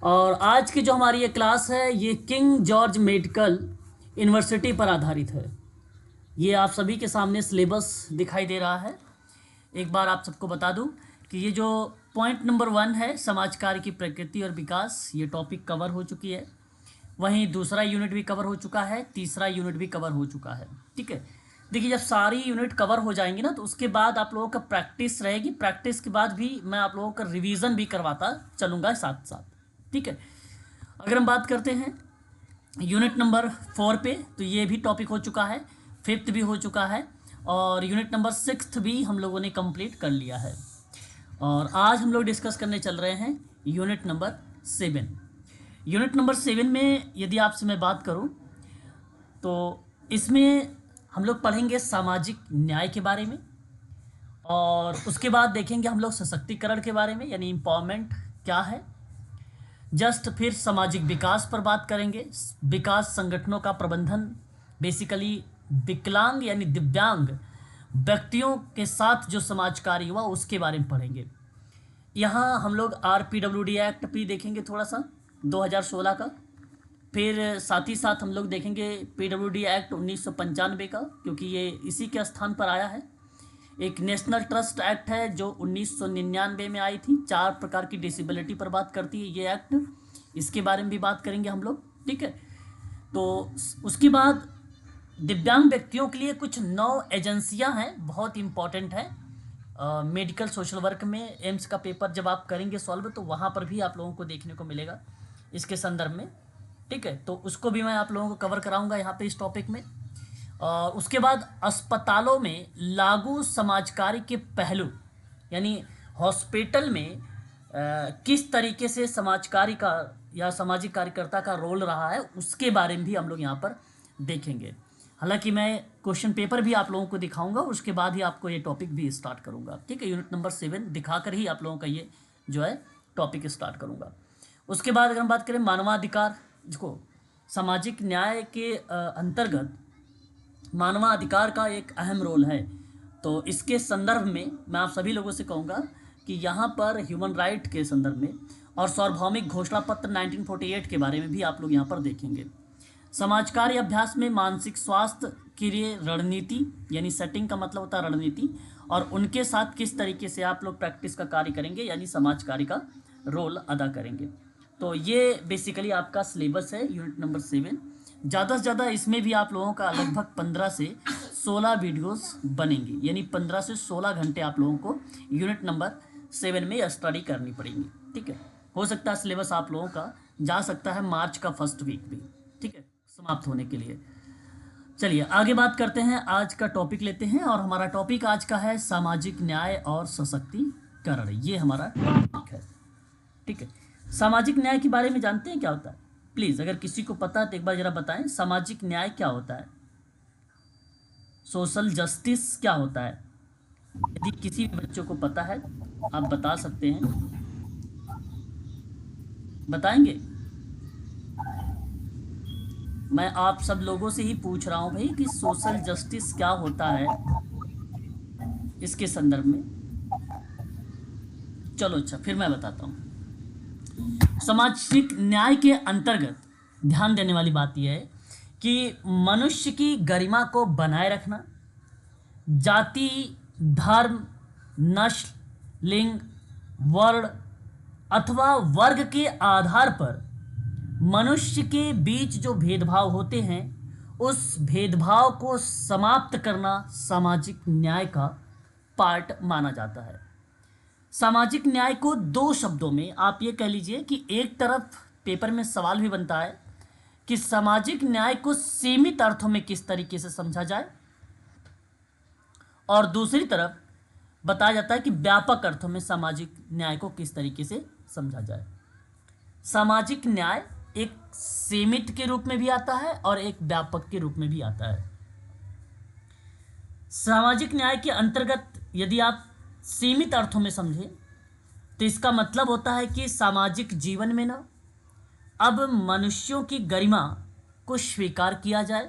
और आज की जो हमारी ये क्लास है ये किंग जॉर्ज मेडिकल यूनिवर्सिटी पर आधारित है। ये आप सभी के सामने सिलेबस दिखाई दे रहा है। एक बार आप सबको बता दूं कि ये जो पॉइंट नंबर 1 है समाज कार्य की प्रकृति और विकास, ये टॉपिक कवर हो चुकी है। वहीं दूसरा यूनिट भी कवर हो चुका है, तीसरा यूनिट भी कवर हो चुका है। ठीक है, देखिए जब सारी यूनिट कवर हो जाएंगी ना तो उसके बाद आप लोगों का प्रैक्टिस रहेगी। प्रैक्टिस के बाद भी मैं आप लोगों का रिवीजन भी करवाता चलूँगा साथ साथ। ठीक है, अगर हम बात करते हैं यूनिट नंबर 4 पे, तो ये भी टॉपिक हो चुका है, 5th भी हो चुका है और यूनिट नंबर 6th भी हम लोगों ने कंप्लीट कर लिया है। और आज हम लोग डिस्कस करने चल रहे हैं यूनिट नंबर 7। यूनिट नंबर 7 में यदि आपसे मैं बात करूं तो इसमें हम लोग पढ़ेंगे सामाजिक न्याय के बारे में और उसके बाद देखेंगे हम लोग सशक्तिकरण के बारे में, यानी एम्पावरमेंट क्या है। जस्ट फिर सामाजिक विकास पर बात करेंगे, विकास संगठनों का प्रबंधन, बेसिकली विकलांग यानी दिव्यांग व्यक्तियों के साथ जो समाज कार्य हुआ उसके बारे में पढ़ेंगे। यहाँ हम लोग RPWD एक्ट भी देखेंगे थोड़ा सा 2016 का, फिर साथ ही साथ हम लोग देखेंगे PWD एक्ट 1995 का, क्योंकि ये इसी के स्थान पर आया है। एक नेशनल ट्रस्ट एक्ट है जो 1999 में आई थी, 4 प्रकार की डिसेबिलिटी पर बात करती है ये एक्ट, इसके बारे में भी बात करेंगे हम लोग। ठीक है, तो उसके बाद दिव्यांग व्यक्तियों के लिए कुछ 9 एजेंसियां हैं, बहुत इंपॉर्टेंट है। मेडिकल सोशल वर्क में एम्स का पेपर जब आप करेंगे सॉल्व तो वहाँ पर भी आप लोगों को देखने को मिलेगा इसके संदर्भ में। ठीक है, तो उसको भी मैं आप लोगों को कवर कराऊंगा यहाँ पे इस टॉपिक में। और उसके बाद अस्पतालों में लागू समाज कार्य के पहलू, यानी हॉस्पिटल में किस तरीके से समाज कार्य का या सामाजिक कार्यकर्ता का रोल रहा है उसके बारे में भी हम लोग यहाँ पर देखेंगे। हालांकि मैं क्वेश्चन पेपर भी आप लोगों को दिखाऊंगा और उसके बाद ही आपको ये टॉपिक भी स्टार्ट करूंगा। ठीक है, यूनिट नंबर 7 दिखाकर ही आप लोगों का ये जो है टॉपिक स्टार्ट करूंगा। उसके बाद अगर हम बात करें मानवाधिकार, देखो सामाजिक न्याय के अंतर्गत मानवाधिकार का एक अहम रोल है, तो इसके संदर्भ में मैं आप सभी लोगों से कहूँगा कि यहाँ पर ह्यूमन राइट के संदर्भ में और सार्वभौमिक घोषणा पत्र 1948 के बारे में भी आप लोग यहाँ पर देखेंगे। समाज कार्य अभ्यास में मानसिक स्वास्थ्य के लिए रणनीति, यानी सेटिंग का मतलब होता है रणनीति, और उनके साथ किस तरीके से आप लोग प्रैक्टिस का कार्य करेंगे, यानी समाज कार्य का रोल अदा करेंगे। तो ये बेसिकली आपका सिलेबस है यूनिट नंबर 7। ज़्यादा से ज़्यादा इसमें भी आप लोगों का लगभग 15 से 16 वीडियोस बनेंगी, यानी 15 से 16 घंटे आप लोगों को यूनिट नंबर 7 में स्टडी करनी पड़ेगी। ठीक है, हो सकता है सिलेबस आप लोगों का जा सकता है मार्च का फर्स्ट वीक भी, ठीक है, समाप्त होने के लिए। चलिए आगे बात करते हैं, आज का टॉपिक लेते हैं और हमारा टॉपिक आज का है सामाजिक न्याय और सशक्तिकरण। ये हमारा टॉपिक है। ठीक है, सामाजिक न्याय के बारे में जानते हैं क्या होता है? प्लीज़ अगर किसी को पता है तो एक बार ज़रा बताएं, सामाजिक न्याय क्या होता है, सोशल जस्टिस क्या होता है? यदि किसी भी बच्चों को पता है आप बता सकते हैं, बताएंगे? मैं आप सब लोगों से ही पूछ रहा हूं भाई कि सोशल जस्टिस क्या होता है इसके संदर्भ में। चलो अच्छा, फिर मैं बताता हूं। सामाजिक न्याय के अंतर्गत ध्यान देने वाली बात यह है कि मनुष्य की गरिमा को बनाए रखना, जाति, धर्म, नस्ल, लिंग, वर्ण अथवा वर्ग के आधार पर मनुष्य के बीच जो भेदभाव होते हैं उस भेदभाव को समाप्त करना सामाजिक न्याय का पार्ट माना जाता है। सामाजिक न्याय को 2 शब्दों में आप ये कह लीजिए कि एक तरफ पेपर में सवाल भी बनता है कि सामाजिक न्याय को सीमित अर्थों में किस तरीके से समझा जाए, और दूसरी तरफ बताया जाता है कि व्यापक अर्थों में सामाजिक न्याय को किस तरीके से समझा जाए। सामाजिक न्याय एक सीमित के रूप में भी आता है और एक व्यापक के रूप में भी आता है। सामाजिक न्याय के अंतर्गत यदि आप सीमित अर्थों में समझें तो इसका मतलब होता है कि सामाजिक जीवन में ना अब मनुष्यों की गरिमा को स्वीकार किया जाए,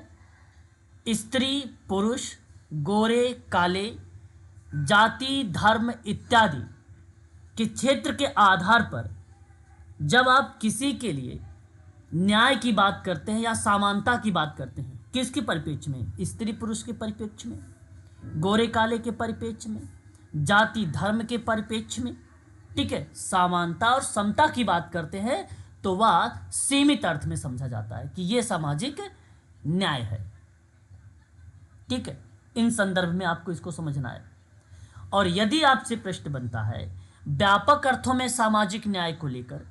स्त्री पुरुष, गोरे काले, जाति धर्म इत्यादि के क्षेत्र के आधार पर जब आप किसी के लिए न्याय की बात करते हैं या समानता की बात करते हैं, किसके परिप्रेक्ष्य में? स्त्री पुरुष के परिप्रेक्ष्य में, गोरे काले के परिप्रेक्ष्य में, जाति धर्म के परिप्रेक्ष्य में, ठीक है, समानता और समता की बात करते हैं तो वह सीमित अर्थ में समझा जाता है कि यह सामाजिक न्याय है। ठीक है, इन संदर्भ में आपको इसको समझना है। और यदि आपसे प्रश्न बनता है व्यापक अर्थों में सामाजिक न्याय को लेकर,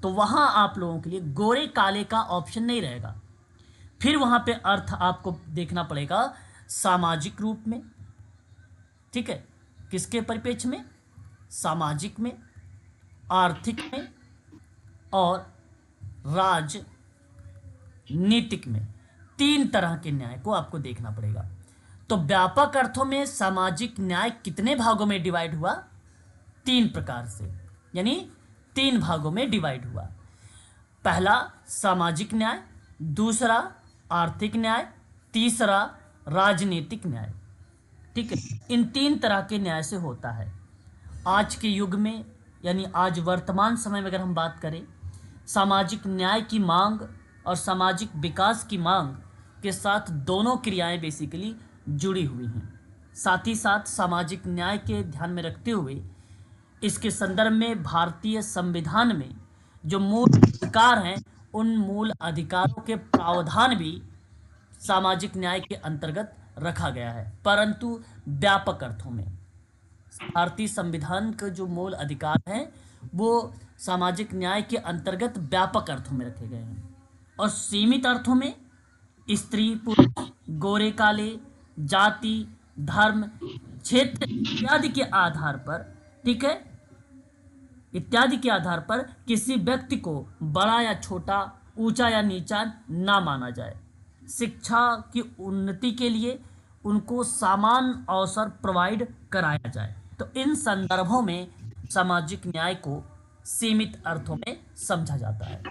तो वहां आप लोगों के लिए गोरे काले का ऑप्शन नहीं रहेगा। फिर वहां पे अर्थ आपको देखना पड़ेगा सामाजिक रूप में, ठीक है, किसके परिप्रेक्ष्य में? सामाजिक में, आर्थिक में और राजनीतिक में। तीन तरह के न्याय को आपको देखना पड़ेगा। तो व्यापक अर्थों में सामाजिक न्याय कितने भागों में डिवाइड हुआ? तीन प्रकार से, यानी तीन भागों में डिवाइड हुआ। पहला सामाजिक न्याय, दूसरा आर्थिक न्याय, तीसरा राजनीतिक न्याय। ठीक है, इन तीन तरह के न्याय से होता है। आज के युग में, यानी आज वर्तमान समय में अगर हम बात करें, सामाजिक न्याय की मांग और सामाजिक विकास की मांग के साथ दोनों क्रियाएं बेसिकली जुड़ी हुई हैं। साथ ही साथ सामाजिक न्याय के ध्यान में रखते हुए इसके संदर्भ में भारतीय संविधान में जो मूल अधिकार हैं, उन मूल अधिकारों के प्रावधान भी सामाजिक न्याय के अंतर्गत रखा गया है, परंतु व्यापक अर्थों में। भारतीय संविधान का जो मूल अधिकार हैं वो सामाजिक न्याय के अंतर्गत व्यापक अर्थों में रखे गए हैं, और सीमित अर्थों में स्त्री पुरुष, गोरे काले, जाति धर्म, क्षेत्र इत्यादि के आधार पर, ठीक है, इत्यादि के आधार पर किसी व्यक्ति को बड़ा या छोटा, ऊंचा या नीचा ना माना जाए। शिक्षा की उन्नति के लिए उनको समान अवसर प्रोवाइड कराया जाए। तो इन संदर्भों में सामाजिक न्याय को सीमित अर्थों में समझा जाता है।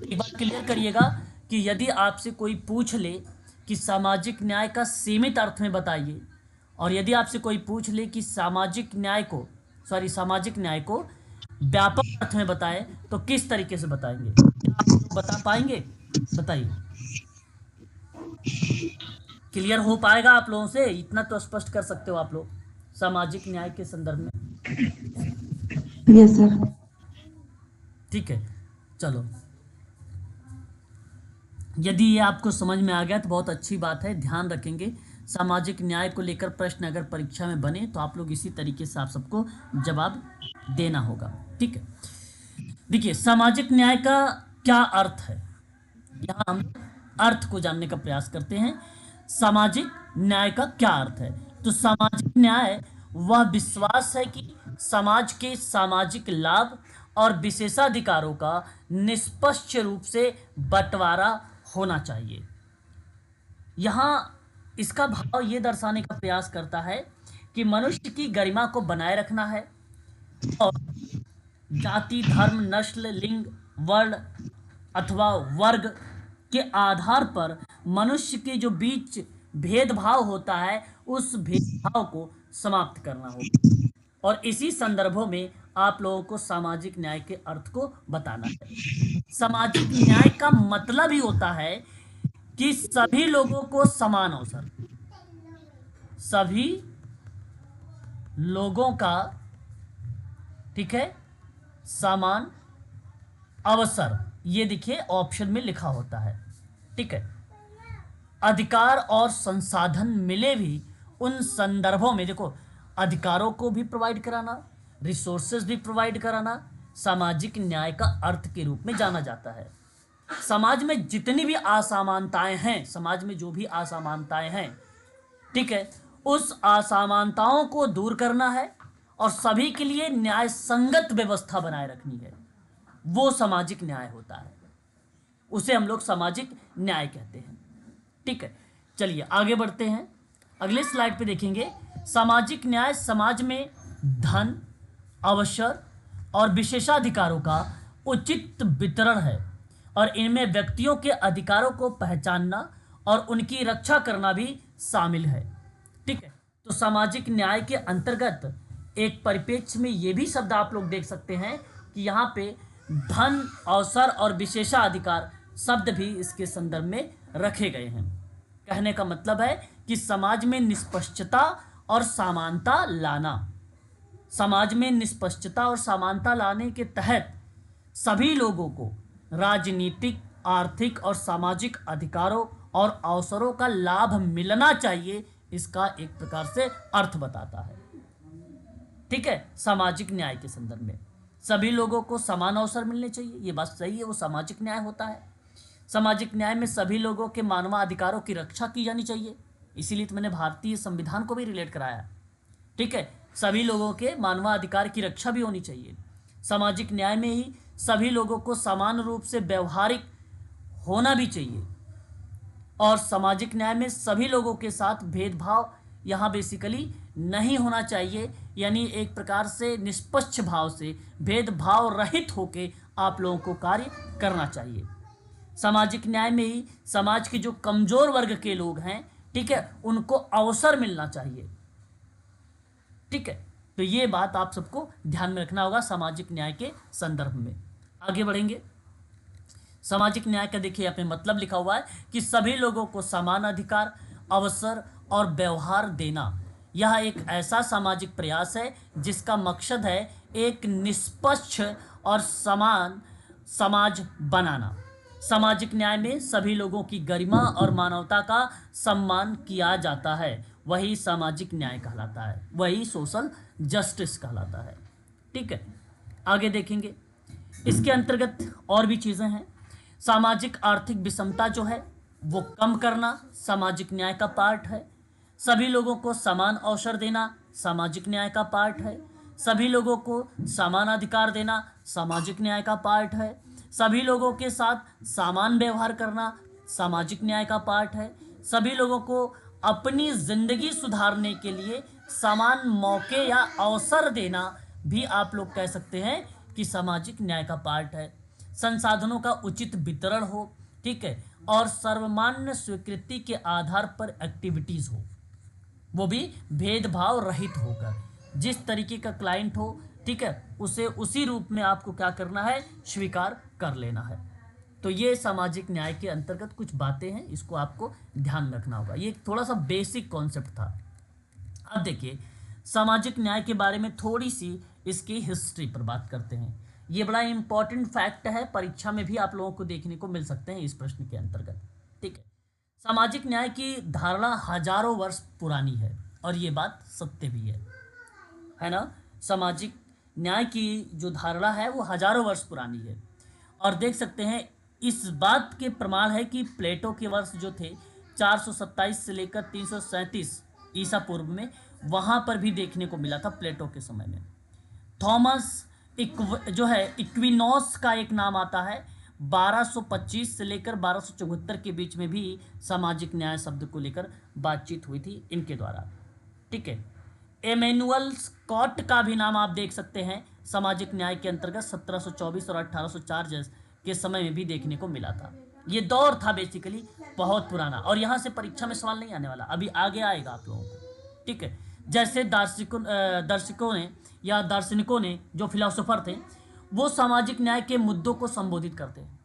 एक बात क्लियर करिएगा कि यदि आपसे कोई पूछ ले कि सामाजिक न्याय का सीमित अर्थ में बताइए, और यदि आपसे कोई पूछ ले कि सामाजिक न्याय को व्यापक अर्थ में बताएं, तो किस तरीके से बताएंगे? क्या आप लोग बता पाएंगे? बताइए, क्लियर हो पाएगा आप लोगों से? इतना तो स्पष्ट कर सकते हो आप लोग सामाजिक न्याय के संदर्भ में। Yes sir. ठीक है, चलो, यदि ये आपको समझ में आ गया तो बहुत अच्छी बात है। ध्यान रखेंगे, सामाजिक न्याय को लेकर प्रश्न अगर परीक्षा में बने तो आप लोग इसी तरीके से आप सबको जवाब देना होगा। ठीक है, देखिए सामाजिक न्याय का क्या अर्थ है, यहाँ हम अर्थ को जानने का प्रयास करते हैं। सामाजिक न्याय का क्या अर्थ है? तो सामाजिक न्याय वह विश्वास है कि समाज के सामाजिक लाभ और विशेषाधिकारों का निष्पक्ष रूप से बंटवारा होना चाहिए। यहाँ इसका भाव ये दर्शाने का प्रयास करता है कि मनुष्य की गरिमा को बनाए रखना है, और जाति धर्म नस्ल लिंग वर्ण अथवा वर्ग के आधार पर मनुष्य के जो बीच भेदभाव होता है, उस भेदभाव को समाप्त करना होगा। और इसी संदर्भों में आप लोगों को सामाजिक न्याय के अर्थ को बताना है। सामाजिक न्याय का मतलब ही होता है कि सभी लोगों को समान अवसर, सभी लोगों का, ठीक है, समान अवसर, ये देखिए ऑप्शन में लिखा होता है। ठीक है, अधिकार और संसाधन मिले भी उन संदर्भों में, देखो अधिकारों को भी प्रोवाइड कराना, रिसोर्सेज भी प्रोवाइड कराना सामाजिक न्याय का अर्थ के रूप में जाना जाता है। समाज में जितनी भी असमानताएं हैं, समाज में जो भी असमानताएं हैं, ठीक है, उस असमानताओं को दूर करना है और सभी के लिए न्याय संगत व्यवस्था बनाए रखनी है, वो सामाजिक न्याय होता है। उसे हम लोग सामाजिक न्याय कहते हैं। ठीक है, चलिए आगे बढ़ते हैं। अगले स्लाइड पे देखेंगे, सामाजिक न्याय समाज में धन, अवसर और विशेषाधिकारों का उचित वितरण है, और इनमें व्यक्तियों के अधिकारों को पहचानना और उनकी रक्षा करना भी शामिल है। ठीक है, तो सामाजिक न्याय के अंतर्गत एक परिप्रेक्ष्य में ये भी शब्द आप लोग देख सकते हैं कि यहाँ पे धन, अवसर और विशेषाधिकार शब्द भी इसके संदर्भ में रखे गए हैं। कहने का मतलब है कि समाज में निष्पक्षता और समानता लाना, समाज में निष्पक्षता और समानता लाने के तहत सभी लोगों को राजनीतिक, आर्थिक और सामाजिक अधिकारों और अवसरों का लाभ मिलना चाहिए, इसका एक प्रकार से अर्थ बताता है। ठीक है, सामाजिक न्याय के संदर्भ में सभी लोगों को समान अवसर मिलने चाहिए, ये बात सही है, वो सामाजिक न्याय होता है। सामाजिक न्याय में सभी लोगों के मानवाधिकारों की रक्षा की जानी चाहिए, इसीलिए तो मैंने भारतीय संविधान को भी रिलेट कराया। ठीक है, सभी लोगों के मानवाधिकार की रक्षा भी होनी चाहिए। सामाजिक न्याय में ही सभी लोगों को समान रूप से व्यवहारिक होना भी चाहिए, और सामाजिक न्याय में सभी लोगों के साथ भेदभाव यहाँ बेसिकली नहीं होना चाहिए, यानी एक प्रकार से निष्पक्ष भाव से भेदभाव रहित होकर आप लोगों को कार्य करना चाहिए। सामाजिक न्याय में ही समाज के जो कमजोर वर्ग के लोग हैं, ठीक है, उनको अवसर मिलना चाहिए। ठीक है, तो ये बात आप सबको ध्यान में रखना होगा सामाजिक न्याय के संदर्भ में। आगे बढ़ेंगे। सामाजिक न्याय का देखिए यहाँ पे मतलब लिखा हुआ है कि सभी लोगों को समान अधिकार, अवसर और व्यवहार देना। यह एक ऐसा सामाजिक प्रयास है जिसका मकसद है एक निष्पक्ष और समान समाज बनाना। सामाजिक न्याय में सभी लोगों की गरिमा और मानवता का सम्मान किया जाता है, वही सामाजिक न्याय कहलाता है, वही सोशल जस्टिस कहलाता है। ठीक है, आगे देखेंगे। इसके अंतर्गत और भी चीज़ें हैं। सामाजिक आर्थिक विषमता जो है वो कम करना सामाजिक न्याय का पार्ट है। सभी लोगों को समान अवसर देना सामाजिक न्याय का पार्ट है। सभी लोगों को समान अधिकार देना सामाजिक न्याय का पार्ट है। सभी लोगों के साथ समान व्यवहार करना सामाजिक न्याय का पार्ट है। सभी लोगों को अपनी जिंदगी सुधारने के लिए समान मौके या अवसर देना भी आप लोग कह सकते हैं कि सामाजिक न्याय का पार्ट है। संसाधनों का उचित वितरण हो, ठीक है, और सर्वमान्य स्वीकृति के आधार पर एक्टिविटीज़ हो, वो भी भेदभाव रहित होकर, जिस तरीके का क्लाइंट हो, ठीक है, उसे उसी रूप में आपको क्या करना है, स्वीकार कर लेना है। तो ये सामाजिक न्याय के अंतर्गत कुछ बातें हैं, इसको आपको ध्यान रखना होगा। ये थोड़ा सा बेसिक कॉन्सेप्ट था। अब देखिए सामाजिक न्याय के बारे में थोड़ी सी इसकी हिस्ट्री पर बात करते हैं। ये बड़ा इंपॉर्टेंट फैक्ट है, परीक्षा में भी आप लोगों को देखने को मिल सकते हैं इस प्रश्न के अंतर्गत। ठीक है, सामाजिक न्याय की धारणा हजारों वर्ष पुरानी है और ये बात सत्य भी है ना। सामाजिक न्याय की जो धारणा है वो हजारों वर्ष पुरानी है, और देख सकते हैं इस बात के प्रमाण है कि प्लेटो के वर्ष जो थे 427 से लेकर 337 ईसा पूर्व में, वहाँ पर भी देखने को मिला था प्लेटो के समय में। थॉमस जो है इक्विनोस का एक नाम आता है, 1225 से लेकर 1274 के बीच में भी सामाजिक न्याय शब्द को लेकर बातचीत हुई थी इनके द्वारा। ठीक है, एमेनुअल स्कॉट का भी नाम आप देख सकते हैं, सामाजिक न्याय के अंतर्गत 1724 और 1804 के समय में भी देखने को मिला था। ये दौर था बेसिकली बहुत पुराना, और यहाँ से परीक्षा में सवाल नहीं आने वाला, अभी आगे आएगा आप लोगों को। ठीक है, जैसे दर्शकों ने या दार्शनिकों ने, जो फिलोसोफर थे, वो सामाजिक न्याय के मुद्दों को संबोधित करते हैं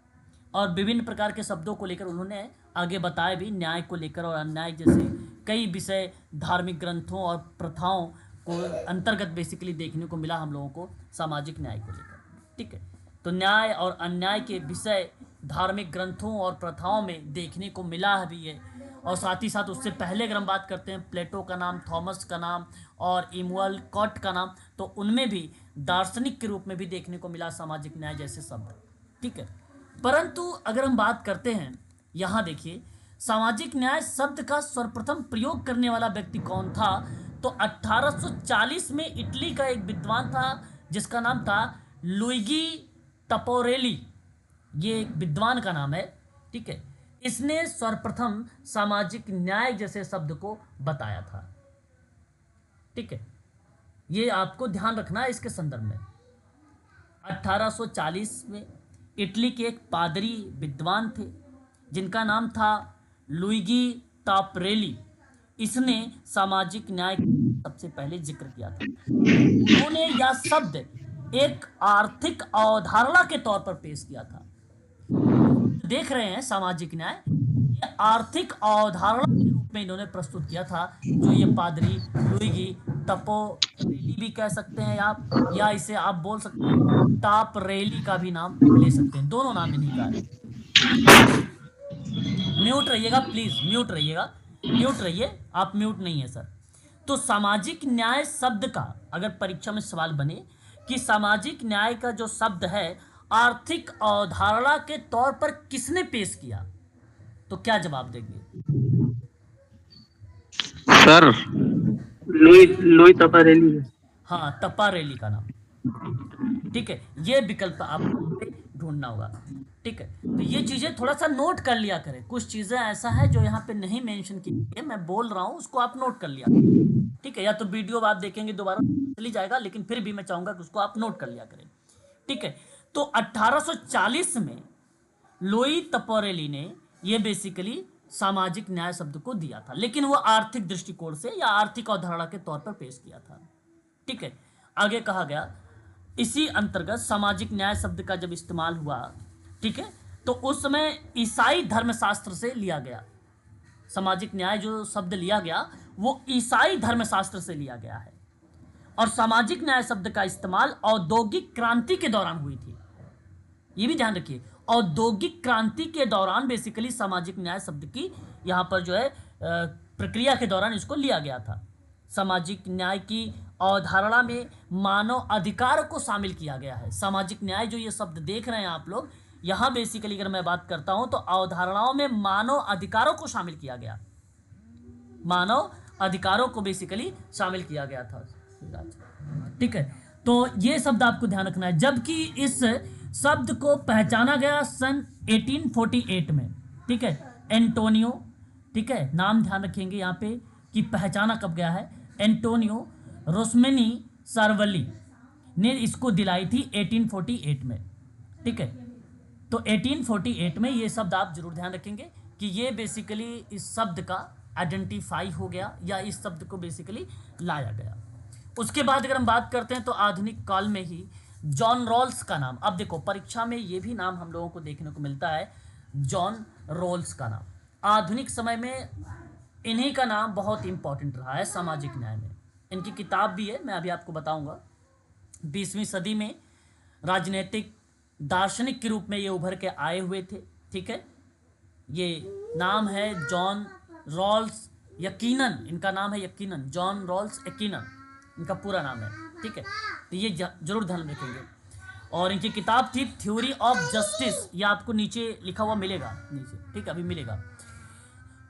और विभिन्न प्रकार के शब्दों को लेकर उन्होंने आगे बताया भी, न्याय को लेकर और अन्याय जैसे कई विषय धार्मिक ग्रंथों और प्रथाओं को अंतर्गत बेसिकली देखने को मिला हम लोगों को सामाजिक न्याय को लेकर। ठीक है, तो न्याय और अन्याय के विषय धार्मिक ग्रंथों और प्रथाओं में देखने को मिला भी है, और साथ ही साथ उससे पहले अगर हम बात करते हैं प्लेटो का नाम, थॉमस का नाम और इमुअल कॉट का नाम, तो उनमें भी दार्शनिक के रूप में भी देखने को मिला सामाजिक न्याय जैसे शब्द। ठीक है, परंतु अगर हम बात करते हैं, यहाँ देखिए सामाजिक न्याय शब्द का सर्वप्रथम प्रयोग करने वाला व्यक्ति कौन था, तो 1840 में इटली का एक विद्वान था जिसका नाम था लुइगी टपोरेली। ये एक विद्वान का नाम है। ठीक है, इसने सर्वप्रथम सामाजिक न्याय जैसे शब्द को बताया था। ठीक है, ये आपको ध्यान रखना है इसके संदर्भ में। 1840 में इटली के एक पादरी विद्वान थे जिनका नाम था लुइगी टापरेली। इसने सामाजिक न्याय का सबसे पहले जिक्र किया था। उन्होंने यह शब्द एक आर्थिक अवधारणा के तौर पर पेश किया था। देख रहे हैं सामाजिक न्याय, ये आर्थिक अवधारणा के रूप में इन्होंने प्रस्तुत किया था, जो ये पादरी लुइगी टपोरेली भी कह सकते हैं आप, या इसे आप बोल सकते हैं टापरेली का भी नाम ले सकते हैं, दोनों नाम इन्हीं का है। म्यूट रहिएगा प्लीज, म्यूट रहिएगा, म्यूट रहिए, आप म्यूट नहीं है सर। तो सामाजिक न्याय शब्द का अगर परीक्षा में सवाल बने कि सामाजिक न्याय का जो शब्द है आर्थिक अवधारणा के तौर पर किसने पेश किया, तो क्या जवाब देंगे? सर लुई तपारेली है। हाँ, टपारेली का नाम, ठीक है, ये विकल्प आपको ढूंढना होगा। ठीक है, तो ये चीजें थोड़ा सा नोट कर लिया करें, कुछ चीजें ऐसा है जो यहाँ पे नहीं मेंशन की है, मैं बोल रहा हूँ उसको आप नोट कर लिया करें। ठीक है, या तो वीडियो आप देखेंगे दोबारा चली जाएगा, लेकिन फिर भी मैं चाहूंगा कि उसको आप नोट कर लिया करें। ठीक है, तो 1840 में लुई तपोरेली ने ये बेसिकली सामाजिक न्याय शब्द को दिया था, लेकिन वो आर्थिक दृष्टिकोण से या आर्थिक अवधारणा के तौर पर पेश किया था। ठीक है, आगे कहा गया इसी अंतर्गत सामाजिक न्याय शब्द का जब इस्तेमाल हुआ, ठीक है, तो उस समय ईसाई धर्मशास्त्र से लिया गया। सामाजिक न्याय जो शब्द लिया गया वो ईसाई धर्मशास्त्र से लिया गया है, और सामाजिक न्याय शब्द का इस्तेमाल औद्योगिक क्रांति के दौरान हुई थी। ये भी ध्यान रखिए, औद्योगिक क्रांति के दौरान बेसिकली सामाजिक न्याय शब्द की यहाँ पर जो है प्रक्रिया के दौरान इसको लिया गया था। सामाजिक न्याय की अवधारणा में मानव अधिकार को शामिल किया गया है। सामाजिक न्याय जो ये शब्द देख रहे हैं आप लोग, यहाँ बेसिकली अगर मैं बात करता हूँ तो अवधारणाओं में मानव अधिकारों को शामिल किया गया, मानव अधिकारों को बेसिकली शामिल किया गया था। ठीक है, तो ये शब्द आपको ध्यान रखना है। जबकि इस शब्द को पहचाना गया सन 1848 में। ठीक है, एंटोनियो, ठीक है, नाम ध्यान रखेंगे यहाँ पे कि पहचाना कब गया है। एंटोनियो रोस्मेनी सार्वली ने इसको दिलाई थी 1848 में। ठीक है, तो 1848 में ये शब्द आप जरूर ध्यान रखेंगे कि ये बेसिकली इस शब्द का आइडेंटिफाई हो गया या इस शब्द को बेसिकली लाया गया। उसके बाद अगर हम बात करते हैं तो आधुनिक काल में ही जॉन रॉल्स का नाम, अब देखो परीक्षा में ये भी नाम हम लोगों को देखने को मिलता है, जॉन रॉल्स का नाम। आधुनिक समय में इन्हीं का नाम बहुत इंपॉर्टेंट रहा है सामाजिक न्याय में। इनकी किताब भी है, मैं अभी आपको बताऊंगा। 20वीं सदी में राजनीतिक दार्शनिक के रूप में ये उभर के आए हुए थे। ठीक है, ये नाम है जॉन रॉल्स यकीनन, इनका नाम है यकीनन जॉन रॉल्स यकीनन, इनका पूरा नाम है। ठीक है, तो ये जरूर ध्यान रखेंगे। और इनकी किताब थी थ्योरी ऑफ जस्टिस, ये आपको नीचे लिखा हुआ मिलेगा नीचे। ठीक है, अभी मिलेगा।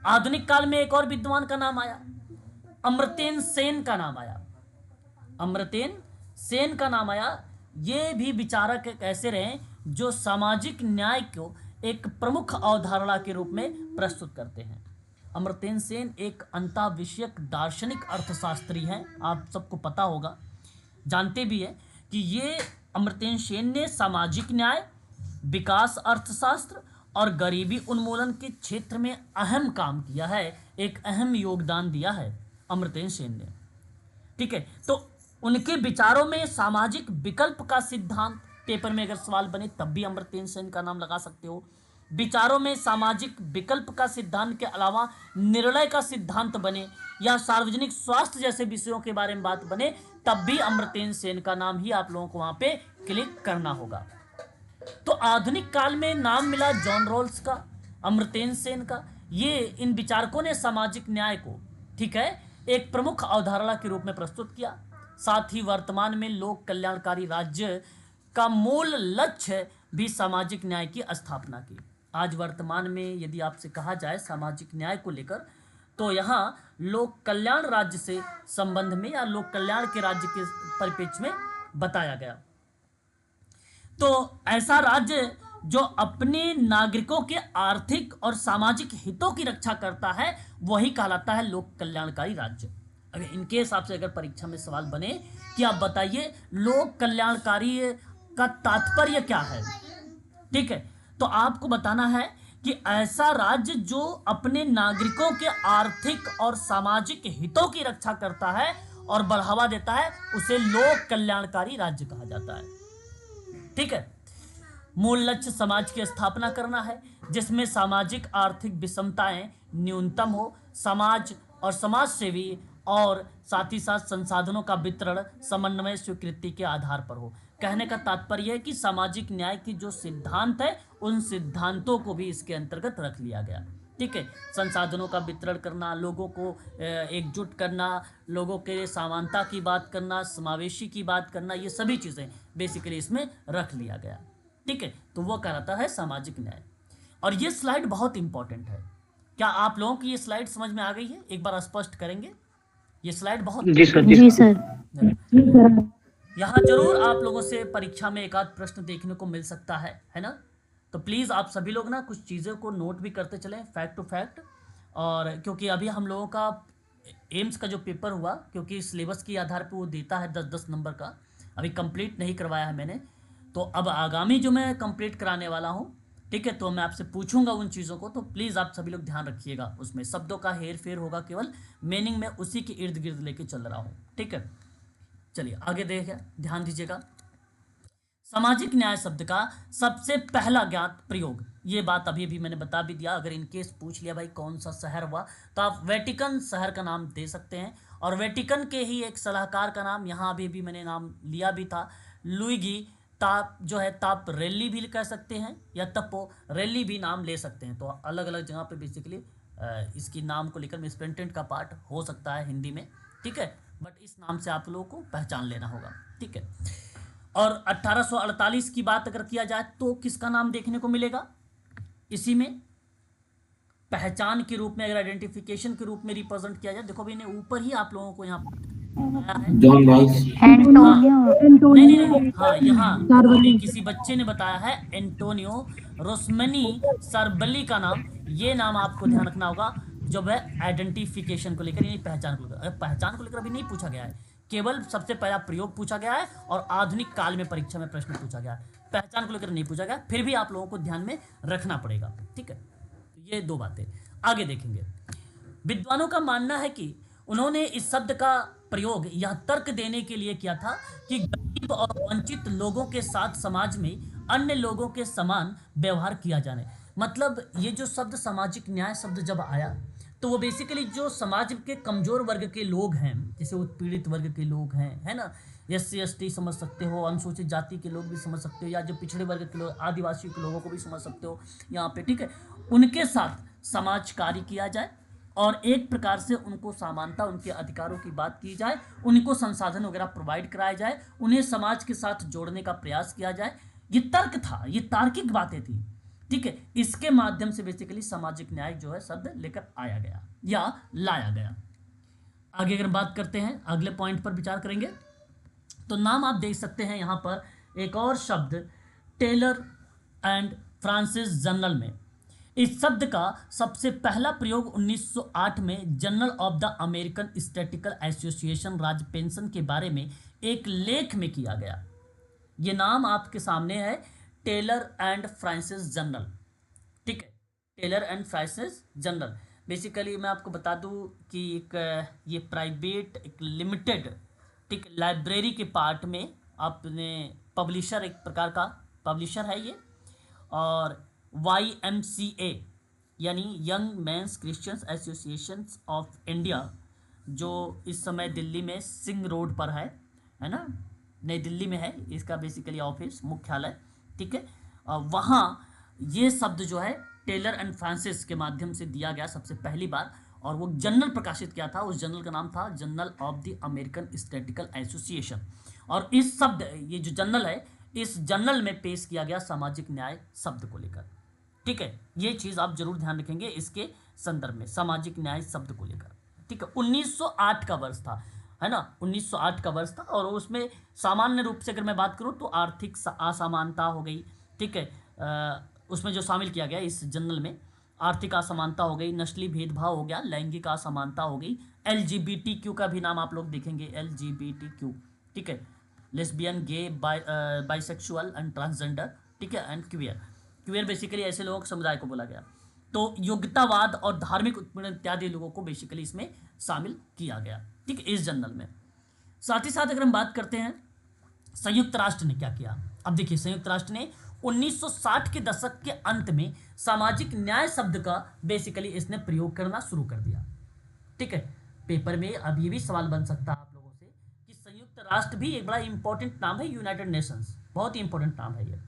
आधुनिक काल में एक और विद्वान का नाम आया, अमर्त्य सेन का नाम आया। अमर्त्य सेन का नाम आया। ये भी विचारक एक ऐसे रहे जो सामाजिक न्याय को एक प्रमुख अवधारणा के रूप में प्रस्तुत करते हैं। अमर्त्य सेन एक अंतःविषयक दार्शनिक अर्थशास्त्री हैं, आप सबको पता होगा, जानते भी हैं कि ये अमर्त्य सेन ने सामाजिक न्याय, विकास अर्थशास्त्र और गरीबी उन्मूलन के क्षेत्र में अहम काम किया है, एक अहम योगदान दिया है अमर्त्य सेन ने। ठीक है, तो उनके विचारों में सामाजिक विकल्प का सिद्धांत, पेपर में अगर सवाल बने तब भी अमर्त्य सेन का नाम लगा सकते हो। विचारों में सामाजिक विकल्प का सिद्धांत के अलावा निर्णय का सिद्धांत बने या सार्वजनिक स्वास्थ्य जैसे विषयों के बारे में बात बने तब भी अमर्त्य सेन का नाम ही आप लोगों को वहां पे क्लिक करना होगा। तो आधुनिक काल में नाम मिला जॉन रॉल्स का, अमर्त्य सेन का। ये इन विचारकों ने सामाजिक न्याय को, ठीक है, एक प्रमुख अवधारणा के रूप में प्रस्तुत किया। साथ ही वर्तमान में लोक कल्याणकारी राज्य का मूल लक्ष्य भी सामाजिक न्याय की स्थापना की। आज वर्तमान में यदि आपसे कहा जाए सामाजिक न्याय को लेकर, तो यहाँ लोक कल्याण राज्य से संबंध में या लोक कल्याण के राज्य के परिप्रेक्ष्य में बताया गया। तो ऐसा राज्य जो अपने नागरिकों के आर्थिक और सामाजिक हितों की रक्षा करता है वही कहलाता है लोक कल्याणकारी राज्य। अगर इनके हिसाब से अगर परीक्षा में सवाल बने कि आप बताइए लोक कल्याणकारी का तात्पर्य क्या है, ठीक है, तो आपको बताना है कि ऐसा राज्य जो अपने नागरिकों के आर्थिक और सामाजिक हितों की रक्षा करता है और बढ़ावा देता है उसे लोक कल्याणकारी राज्य कहा जाता है। ठीक है। मूल लक्ष्य समाज की स्थापना करना है जिसमें सामाजिक आर्थिक विषमताएं न्यूनतम हो, समाज और समाज सेवी और साथ ही साथ संसाधनों का वितरण समन्वय स्वीकृति के आधार पर हो। कहने का तात्पर्य है कि सामाजिक न्याय की जो सिद्धांत है उन सिद्धांतों को भी इसके अंतर्गत रख लिया गया। ठीक है, संसाधनों का वितरण करना, लोगों को एकजुट करना, लोगों के समानता की बात करना, समावेशी की बात करना, ये सभी चीज़ें बेसिकली इसमें रख लिया गया। ठीक है, तो वो कहलाता है सामाजिक न्याय। और ये स्लाइड बहुत इंपॉर्टेंट है। क्या आप लोगों की ये स्लाइड समझ में आ गई है? एक बार स्पष्ट करेंगे। ये स्लाइड बहुत जी सर, जी सर। यहाँ जरूर आप लोगों से परीक्षा में एक आध प्रश्न देखने को मिल सकता है ना? तो प्लीज़ आप सभी लोग ना कुछ चीज़ों को नोट भी करते चलें, फैक्ट टू फैक्ट। और क्योंकि अभी हम लोगों का एम्स का जो पेपर हुआ, क्योंकि सिलेबस के आधार पर वो देता है 10-10 नंबर का, अभी कंप्लीट नहीं करवाया है मैंने, तो अब आगामी जो मैं कंप्लीट कराने वाला हूँ, ठीक है, तो मैं आपसे पूछूंगा उन चीज़ों को, तो प्लीज़ आप सभी लोग ध्यान रखिएगा। उसमें शब्दों का हेर फेर होगा, केवल मीनिंग में उसी के इर्द गिर्द लेके चल रहा हूँ। ठीक है, चलिए आगे देखिए, ध्यान दीजिएगा। सामाजिक न्याय शब्द का सबसे पहला ज्ञात प्रयोग, ये बात अभी भी मैंने बता भी दिया। अगर इनकेस पूछ लिया भाई कौन सा शहर हुआ, तो आप वेटिकन शहर का नाम दे सकते हैं। और वेटिकन के ही एक सलाहकार का नाम यहाँ अभी भी मैंने नाम लिया भी था, लुइगी ताप जो है, ताप रेली भी कह सकते हैं या तपो रेली भी नाम ले सकते हैं। तो अलग अलग जगह पे बेसिकली इसकी नाम को लेकर मिसप्रिंटेड का पार्ट हो सकता है हिंदी में। ठीक है, बट इस नाम से आप लोगों को पहचान लेना होगा। ठीक है, और 1848 की बात अगर किया जाए तो किसका नाम देखने को मिलेगा इसी में? पहचान के रूप में, अगर आइडेंटिफिकेशन के रूप में रिप्रेजेंट किया जाए, देखो भी इन्हें ऊपर ही आप लोगों को यहाँ आया है जॉन राइस, नहीं, हाँ, यहाँ अभी किसी बच्चे ने बताया है एंटोनियो रोस्मेनी सरबली का नाम। ये नाम आपको ध्यान रखना होगा जब है आइडेंटिफिकेशन को लेकर, यानी पहचान को लेकर। पहचान को लेकर अभी नहीं पूछा गया है, केवल सबसे पहला प्रयोग पूछा गया है और आधुनिक काल में परीक्षा में प्रश्न पूछा गया है। पहचान को लेकर नहीं पूछा गया, फिर भी आप लोगों को ध्यान में रखना पड़ेगा। ठीक है, तो ये दो बातें आगे देखेंगे। विद्वानों का मानना है कि उन्होंने इस शब्द का प्रयोग यह तर्क देने के लिए किया था कि गरीब और वंचित लोगों के साथ समाज में अन्य लोगों के समान व्यवहार किया जाने। मतलब ये जो शब्द सामाजिक न्याय शब्द जब आया, तो वो बेसिकली जो समाज के कमजोर वर्ग के लोग हैं, जैसे उत्पीड़ित वर्ग के लोग हैं, है ना, SC ST समझ सकते हो, अनुसूचित जाति के लोग भी समझ सकते हो, या जो पिछड़े वर्ग के लोग, आदिवासी के लोगों को भी समझ सकते हो यहाँ पे। ठीक है, उनके साथ समाज कार्य किया जाए और एक प्रकार से उनको समानता, उनके अधिकारों की बात की जाए, उनको संसाधन वगैरह प्रोवाइड कराया जाए, उन्हें समाज के साथ जोड़ने का प्रयास किया जाए। ये तर्क था, ये तार्किक बातें थी। ठीक है, इसके माध्यम से बेसिकली सामाजिक न्याय जो है शब्द लेकर आया गया या लाया गया। आगे अगर बात करते हैं, अगले पॉइंट पर विचार करेंगे, तो नाम आप देख सकते हैं यहाँ पर एक और शब्द टेलर एंड फ्रांसिस जर्नल में। इस शब्द का सबसे पहला प्रयोग 1908 में journal of the American statistical association राज्य पेंशन के बारे में एक लेख में किया गया। ये नाम आपके सामने है, टेलर एंड फ्रांसिस जर्नल। ठीक है, Taylor and Francis journal. Basically मैं आपको बता दूं कि एक ये प्राइवेट, एक लिमिटेड, ठीक, लाइब्रेरी के पार्ट में आपने पब्लिशर, एक प्रकार का पब्लिशर है ये, और YMCA यानी young mains Christians association of India, जो इस समय दिल्ली में सिंह रोड पर है ना, नई दिल्ली में है इसका बेसिकली ऑफिस, मुख्यालय। ठीक है, वहाँ ये शब्द जो है टेलर एंड फ्रांसिस के माध्यम से दिया गया सबसे पहली बार, और वो जर्नल प्रकाशित किया था। उस जर्नल का नाम था journal of the American statistical association. और इस शब्द, ये जो जर्नल है, इस जर्नल में पेश किया गया सामाजिक न्याय शब्द को लेकर। ठीक है, ये चीज़ आप जरूर ध्यान रखेंगे इसके संदर्भ में, सामाजिक न्याय शब्द को लेकर। ठीक है, 1908 का वर्ष था, है ना, 1908 का वर्ष था। और उसमें सामान्य रूप से अगर मैं बात करूँ तो आर्थिक असमानता हो गई। ठीक है, उसमें जो शामिल किया गया इस जर्नल में, आर्थिक असमानता हो गई, नस्ली भेदभाव हो गया, लैंगिक असमानता हो गई, LGBTQ का भी नाम आप लोग देखेंगे, LGBTQ। ठीक है, lesbian, gay, bisexual and transgender. ठीक है, एंड क्वियर बेसिकली ऐसे लोगों के समुदाय को बोला गया। तो योग्यतावाद और धार्मिक उत्पीड़न इत्यादि लोगों को बेसिकली इसमें शामिल किया गया। ठीक है, इस जर्नल में। साथ ही साथ अगर हम बात करते हैं संयुक्त राष्ट्र ने क्या किया, अब देखिए, संयुक्त राष्ट्र ने 1960 के दशक के अंत में सामाजिक न्याय शब्द का बेसिकली इसने प्रयोग करना शुरू कर दिया। ठीक है, पेपर में अब ये भी सवाल बन सकता है आप लोगों से कि संयुक्त राष्ट्र भी एक बड़ा इंपॉर्टेंट नाम है, यूनाइटेड नेशंस बहुत ही इंपॉर्टेंट नाम है ये।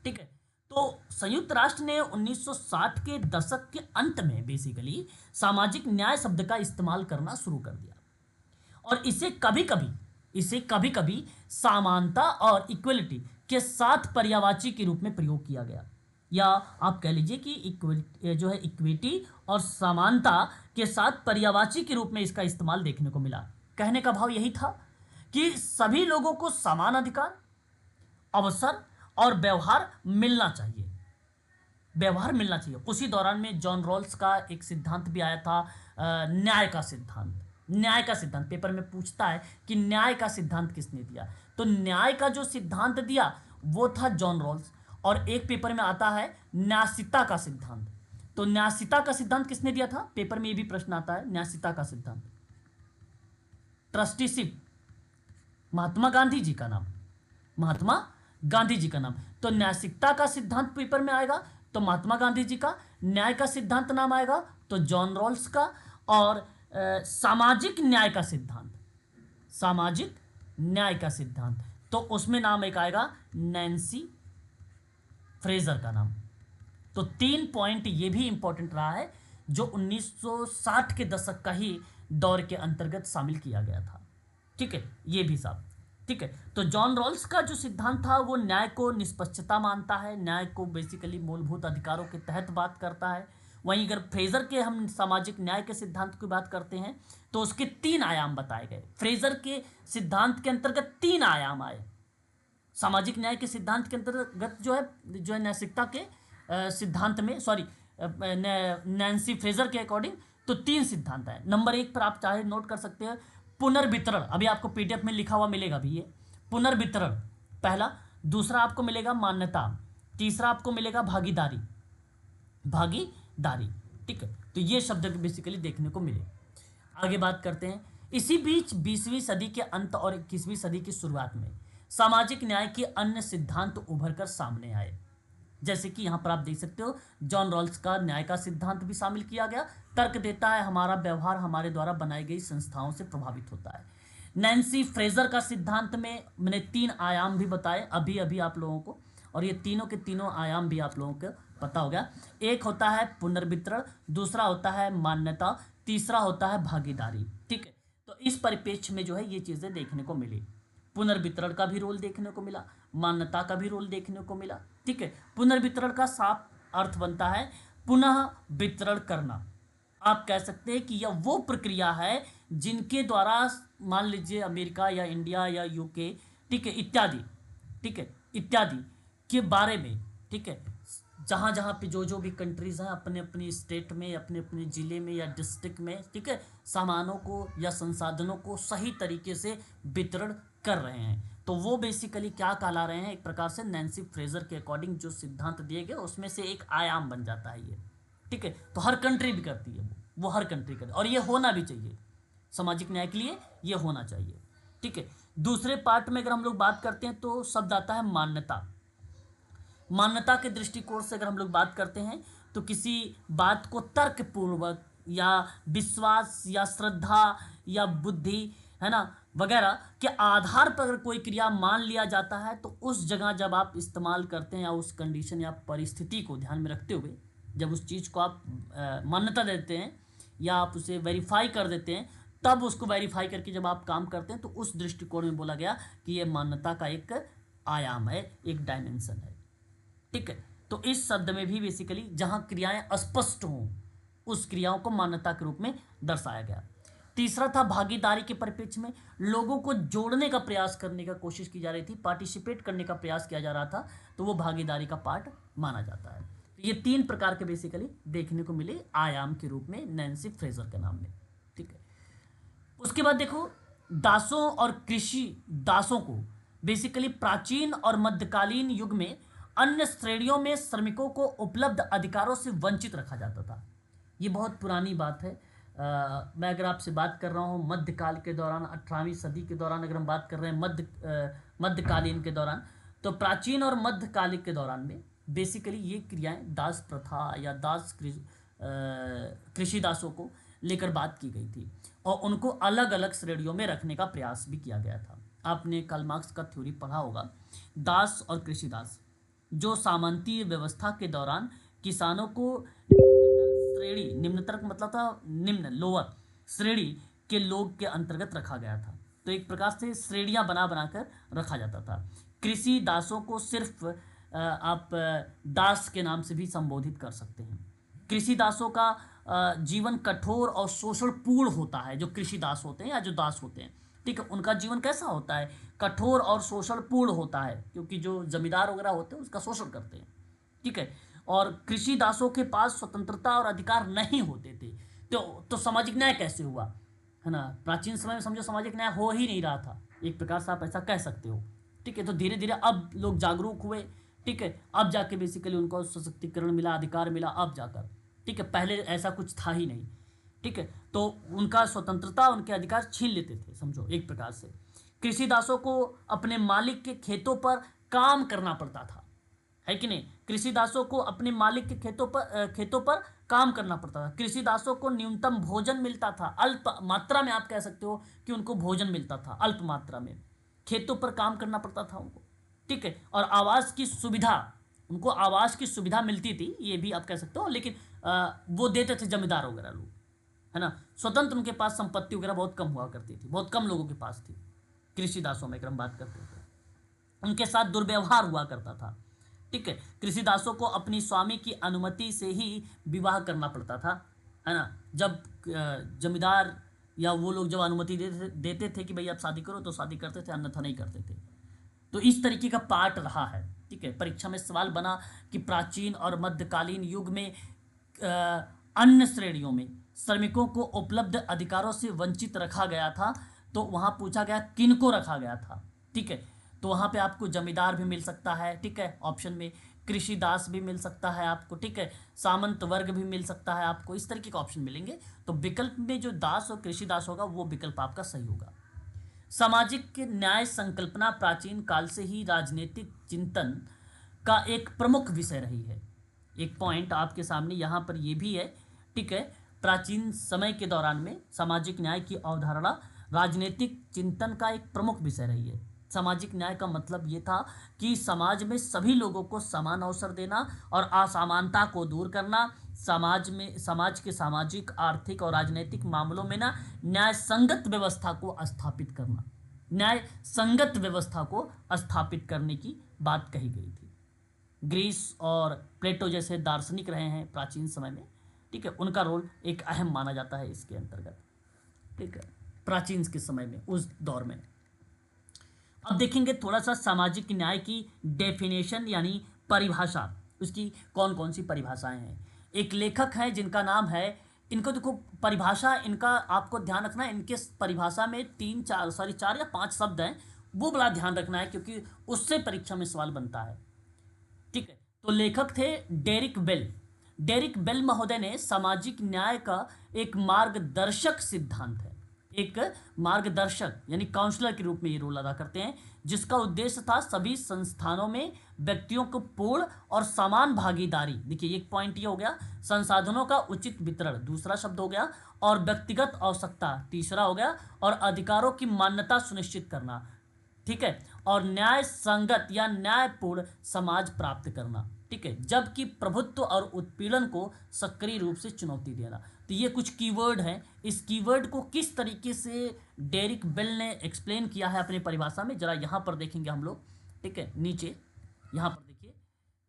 ठीक है, तो संयुक्त राष्ट्र ने 1960 के दशक के अंत में बेसिकली सामाजिक न्याय शब्द का इस्तेमाल करना शुरू कर दिया, और इसे कभी कभी समानता और इक्वलिटी के साथ पर्यायवाची के रूप में प्रयोग किया गया, या आप कह लीजिए कि इक्विटी और समानता के साथ पर्यायवाची के रूप में इसका इस्तेमाल देखने को मिला। कहने का भाव यही था कि सभी लोगों को समान अधिकार, अवसर और व्यवहार मिलना चाहिए, उसी दौरान में जॉन रॉल्स का एक सिद्धांत भी आया था, न्याय का सिद्धांत पेपर में पूछता है कि न्याय का सिद्धांत किसने दिया, तो न्याय का जो सिद्धांत दिया वो था जॉन रॉल्स। और एक पेपर में आता है न्यासिता का सिद्धांत, तो न्यासिता का सिद्धांत किसने दिया था, पेपर में ये भी प्रश्न आता है, न्यासिता का सिद्धांत, ट्रस्टीशिप, महात्मा गांधी जी का नाम। तो न्यासिकता का सिद्धांत पेपर में आएगा तो महात्मा गांधी जी का, न्याय का सिद्धांत नाम आएगा तो जॉन रॉल्स का, और सामाजिक न्याय का सिद्धांत तो उसमें नाम एक आएगा नैन्सी फ्रेजर का नाम। तो 3 पॉइंट ये भी इंपॉर्टेंट रहा है जो 1960 के दशक का ही दौर के अंतर्गत शामिल किया गया था। ठीक है, ये भी साहब। ठीक है, तो जॉन रॉल्स का जो सिद्धांत था वो न्याय को निष्पक्षता मानता है, न्याय को बेसिकली मूलभूत अधिकारों के तहत बात करता है। वहीं अगर फ्रेजर के हम सामाजिक न्याय के सिद्धांत की बात करते हैं तो उसके 3 आयाम बताए गए। फ्रेजर के सिद्धांत के अंतर्गत 3 आयाम आए, सामाजिक न्याय के सिद्धांत के अंतर्गत जो है नैतिकता के सिद्धांत में, नैन्सी फ्रेजर के अकॉर्डिंग तो 3 सिद्धांत है। नंबर 1 पर आप चाहे नोट कर सकते हैं, पुनर्वितरण, अभी आपको पीडीएफ में लिखा हुआ मिलेगा भी, ये पुनर्वितरण पहला। दूसरा आपको मिलेगा मान्यता, तीसरा आपको मिलेगा भागीदारी। ठीक है, तो ये शब्द बेसिकली देखने को मिले। आगे बात करते हैं, इसी बीच 20वीं सदी के अंत और 21वीं सदी की शुरुआत में सामाजिक न्याय के अन्य सिद्धांत उभर कर सामने आए, जैसे कि यहाँ पर आप देख सकते हो जॉन रॉल्स का न्याय का सिद्धांत भी शामिल किया गया। तर्क देता है हमारा व्यवहार हमारे द्वारा बनाई गई संस्थाओं से प्रभावित होता है। नैन्सी फ्रेजर का सिद्धांत में मैंने 3 आयाम भी बताए अभी आप लोगों को, और ये तीनों के तीनों आयाम भी आप लोगों को पता होगा। एक होता है पुनर्वितरण, दूसरा होता है मान्यता, तीसरा होता है भागीदारी। ठीक है, तो इस परिप्रेक्ष्य में जो है ये चीज़ें देखने को मिली, पुनर्वितरण का भी रोल देखने को मिला, मान्यता का भी रोल देखने को मिला। ठीक है, पुनर्वितरण का साफ अर्थ बनता है पुनः वितरण करना। आप कह सकते हैं कि यह वो प्रक्रिया है जिनके द्वारा मान लीजिए अमेरिका या इंडिया या यूके, ठीक है, इत्यादि के बारे में, ठीक है, जहाँ पे जो भी कंट्रीज़ हैं अपने अपने स्टेट में, अपने अपने ज़िले में या डिस्ट्रिक्ट में, ठीक है, सामानों को या संसाधनों को सही तरीके से वितरण कर रहे हैं, तो वो बेसिकली क्या कहला रहे हैं, एक प्रकार से नैन्सी फ्रेजर के अकॉर्डिंग जो सिद्धांत दिए गए उसमें से एक आयाम बन जाता है ये। ठीक है, तो हर कंट्री भी करती है वो हर कंट्री करती है, और ये होना भी चाहिए, सामाजिक न्याय के लिए ये होना चाहिए। ठीक है, दूसरे पार्ट में अगर हम लोग बात करते हैं तो शब्द आता है मान्यता के दृष्टिकोण से अगर हम लोग बात करते हैं तो किसी बात को तर्कपूर्वक या विश्वास या श्रद्धा या बुद्धि, है ना, वगैरह के आधार पर अगर कोई क्रिया मान लिया जाता है तो उस जगह जब आप इस्तेमाल करते हैं या उस कंडीशन या परिस्थिति को ध्यान में रखते हुए जब उस चीज़ को आप मान्यता देते हैं या आप उसे वेरीफाई कर देते हैं, तब उसको वेरीफाई करके जब आप काम करते हैं तो उस दृष्टिकोण में बोला गया कि ये मान्यता का एक आयाम है, एक डायमेंशन है। ठीक है, तो इस शब्द में भी बेसिकली जहाँ क्रियाएं स्पष्ट हों उस क्रियाओं को मान्यता के रूप में दर्शाया गया। तीसरा था भागीदारी के परिप्रेक्ष्य में लोगों को जोड़ने का प्रयास करने का कोशिश की जा रही थी, पार्टिसिपेट करने का प्रयास किया जा रहा था, तो वो भागीदारी का पार्ट माना जाता है। तो ये 3 प्रकार के बेसिकली देखने को मिले आयाम के रूप में नैन्सी फ्रेजर के नाम में। ठीक है, उसके बाद देखो दासों और कृषि दासों को बेसिकली प्राचीन और मध्यकालीन युग में अन्य श्रेणियों में श्रमिकों को उपलब्ध अधिकारों से वंचित रखा जाता था। ये बहुत पुरानी बात है। मैं अगर आपसे बात कर रहा हूँ मध्यकाल के दौरान, 18वीं सदी के दौरान अगर हम बात कर रहे हैं मध्यकालीन के दौरान, तो प्राचीन और मध्यकालिक के दौरान में बेसिकली ये क्रियाएं दास प्रथा या कृषि दासों को लेकर बात की गई थी और उनको अलग अलग श्रेणियों में रखने का प्रयास भी किया गया था। आपने कार्ल मार्क्स का थ्योरी पढ़ा होगा, दास और कृषि दास, जो सामंतीय व्यवस्था के दौरान किसानों को निम्नतर मतलब था निम्न, लोअर श्रेणी के लोग के अंतर्गत रखा गया था। तो एक प्रकार से श्रेणियां बना बनाकर रखा जाता था। कृषि दासों को सिर्फ आप दास के नाम से भी संबोधित कर सकते हैं। कृषि दासों का जीवन कठोर और शोषणपूर्ण होता है। जो कृषि दास होते हैं या जो दास होते हैं, ठीक है, उनका जीवन कैसा होता है? कठोर और शोषणपूर्ण होता है, क्योंकि जो जमींदार वगैरह होते हैं उसका शोषण करते हैं, ठीक है। और कृषि दासों के पास स्वतंत्रता और अधिकार नहीं होते थे। तो सामाजिक न्याय कैसे हुआ, है ना? प्राचीन समय में समझो सामाजिक न्याय हो ही नहीं रहा था, एक प्रकार से आप ऐसा कह सकते हो, ठीक है। तो धीरे धीरे अब लोग जागरूक हुए, ठीक है, अब जाके बेसिकली उनको सशक्तिकरण मिला, अधिकार मिला, अब जाकर, ठीक है। पहले ऐसा कुछ था ही नहीं, ठीक है। तो उनका स्वतंत्रता, उनके अधिकार छीन लेते थे, समझो एक प्रकार से। कृषि दासों को अपने मालिक के खेतों पर काम करना पड़ता था, है कि नहीं? कृषि दासों को अपने मालिक के खेतों पर काम करना पड़ता था। कृषि दासों को न्यूनतम भोजन मिलता था, अल्प मात्रा में, आप कह सकते हो कि उनको भोजन मिलता था अल्प मात्रा में। खेतों पर काम करना पड़ता था उनको, ठीक है। और आवास की सुविधा, उनको आवास की सुविधा मिलती थी, ये भी आप कह सकते हो, लेकिन वो देते थे जमींदार वगैरह लोग, है ना। स्वतंत्र उनके पास संपत्ति वगैरह बहुत कम हुआ करती थी, बहुत कम लोगों के पास थी। कृषि दासों में अगर हम बात करते थे, उनके साथ दुर्व्यवहार हुआ करता था, ठीक है। कृषि दासों को अपनी स्वामी की अनुमति से ही विवाह करना पड़ता था, है ना। जब जमींदार या वो लोग जब अनुमति देते थे कि भाई आप शादी करो, तो शादी करते थे, अन्यथा नहीं करते थे। तो इस तरीके का पार्ट रहा है, ठीक है। परीक्षा में सवाल बना कि प्राचीन और मध्यकालीन युग में अन्य श्रेणियों में श्रमिकों को उपलब्ध अधिकारों से वंचित रखा गया था, तो वहाँ पूछा गया किन को रखा गया था, ठीक है। तो वहाँ पे आपको जमींदार भी मिल सकता है, ठीक है, ऑप्शन में कृषि दास भी मिल सकता है आपको, ठीक है, सामंत वर्ग भी मिल सकता है आपको, इस तरीके का ऑप्शन मिलेंगे। तो विकल्प में जो दास और कृषि दास होगा वो विकल्प आपका सही होगा। सामाजिक न्याय संकल्पना प्राचीन काल से ही राजनीतिक चिंतन का एक प्रमुख विषय रही है। एक पॉइंट आपके सामने यहाँ पर ये भी है, ठीक है। प्राचीन समय के दौरान में सामाजिक न्याय की अवधारणा राजनीतिक चिंतन का एक प्रमुख विषय रही है। सामाजिक न्याय का मतलब ये था कि समाज में सभी लोगों को समान अवसर देना और असमानता को दूर करना, समाज के सामाजिक, आर्थिक और राजनीतिक मामलों में ना न्याय संगत व्यवस्था को स्थापित करना, न्याय संगत व्यवस्था को स्थापित करने की बात कही गई थी। ग्रीस और प्लेटो जैसे दार्शनिक रहे हैं प्राचीन समय में, ठीक है, उनका रोल एक अहम माना जाता है इसके अंतर्गत, ठीक है, प्राचीन के समय में, उस दौर में। अब देखेंगे थोड़ा सा सामाजिक न्याय की डेफिनेशन यानी परिभाषा, उसकी कौन कौन सी परिभाषाएं हैं। एक लेखक हैं जिनका नाम है, इनको देखो परिभाषा, इनका आपको ध्यान रखना है, इनके परिभाषा में 4 या 5 शब्द हैं, वो बड़ा ध्यान रखना है क्योंकि उससे परीक्षा में सवाल बनता है, ठीक है। तो लेखक थे डेरिक बेल। डेरिक बेल महोदय ने सामाजिक न्याय का एक मार्गदर्शक सिद्धांत है, एक मार्गदर्शक यानी काउंसलर के रूप में ये रोल अदा करते हैं, जिसका उद्देश्य था सभी संस्थानों में व्यक्तियों को पूर्ण और समान भागीदारी, देखिए एक पॉइंट ये हो गया, संसाधनों का उचित वितरण दूसरा शब्द हो गया, और व्यक्तिगत आवश्यकता तीसरा हो गया, और अधिकारों की मान्यता सुनिश्चित करना, ठीक है, और न्याय संगत या न्यायपूर्ण समाज प्राप्त करना, ठीक है, जबकि प्रभुत्व और उत्पीड़न को सक्रिय रूप से चुनौती देना। तो ये कुछ कीवर्ड हैं, इस कीवर्ड को किस तरीके से डेरिक बेल ने एक्सप्लेन किया है अपनी परिभाषा में, जरा यहाँ पर देखेंगे हम लोग, ठीक है, नीचे यहाँ पर देखिए,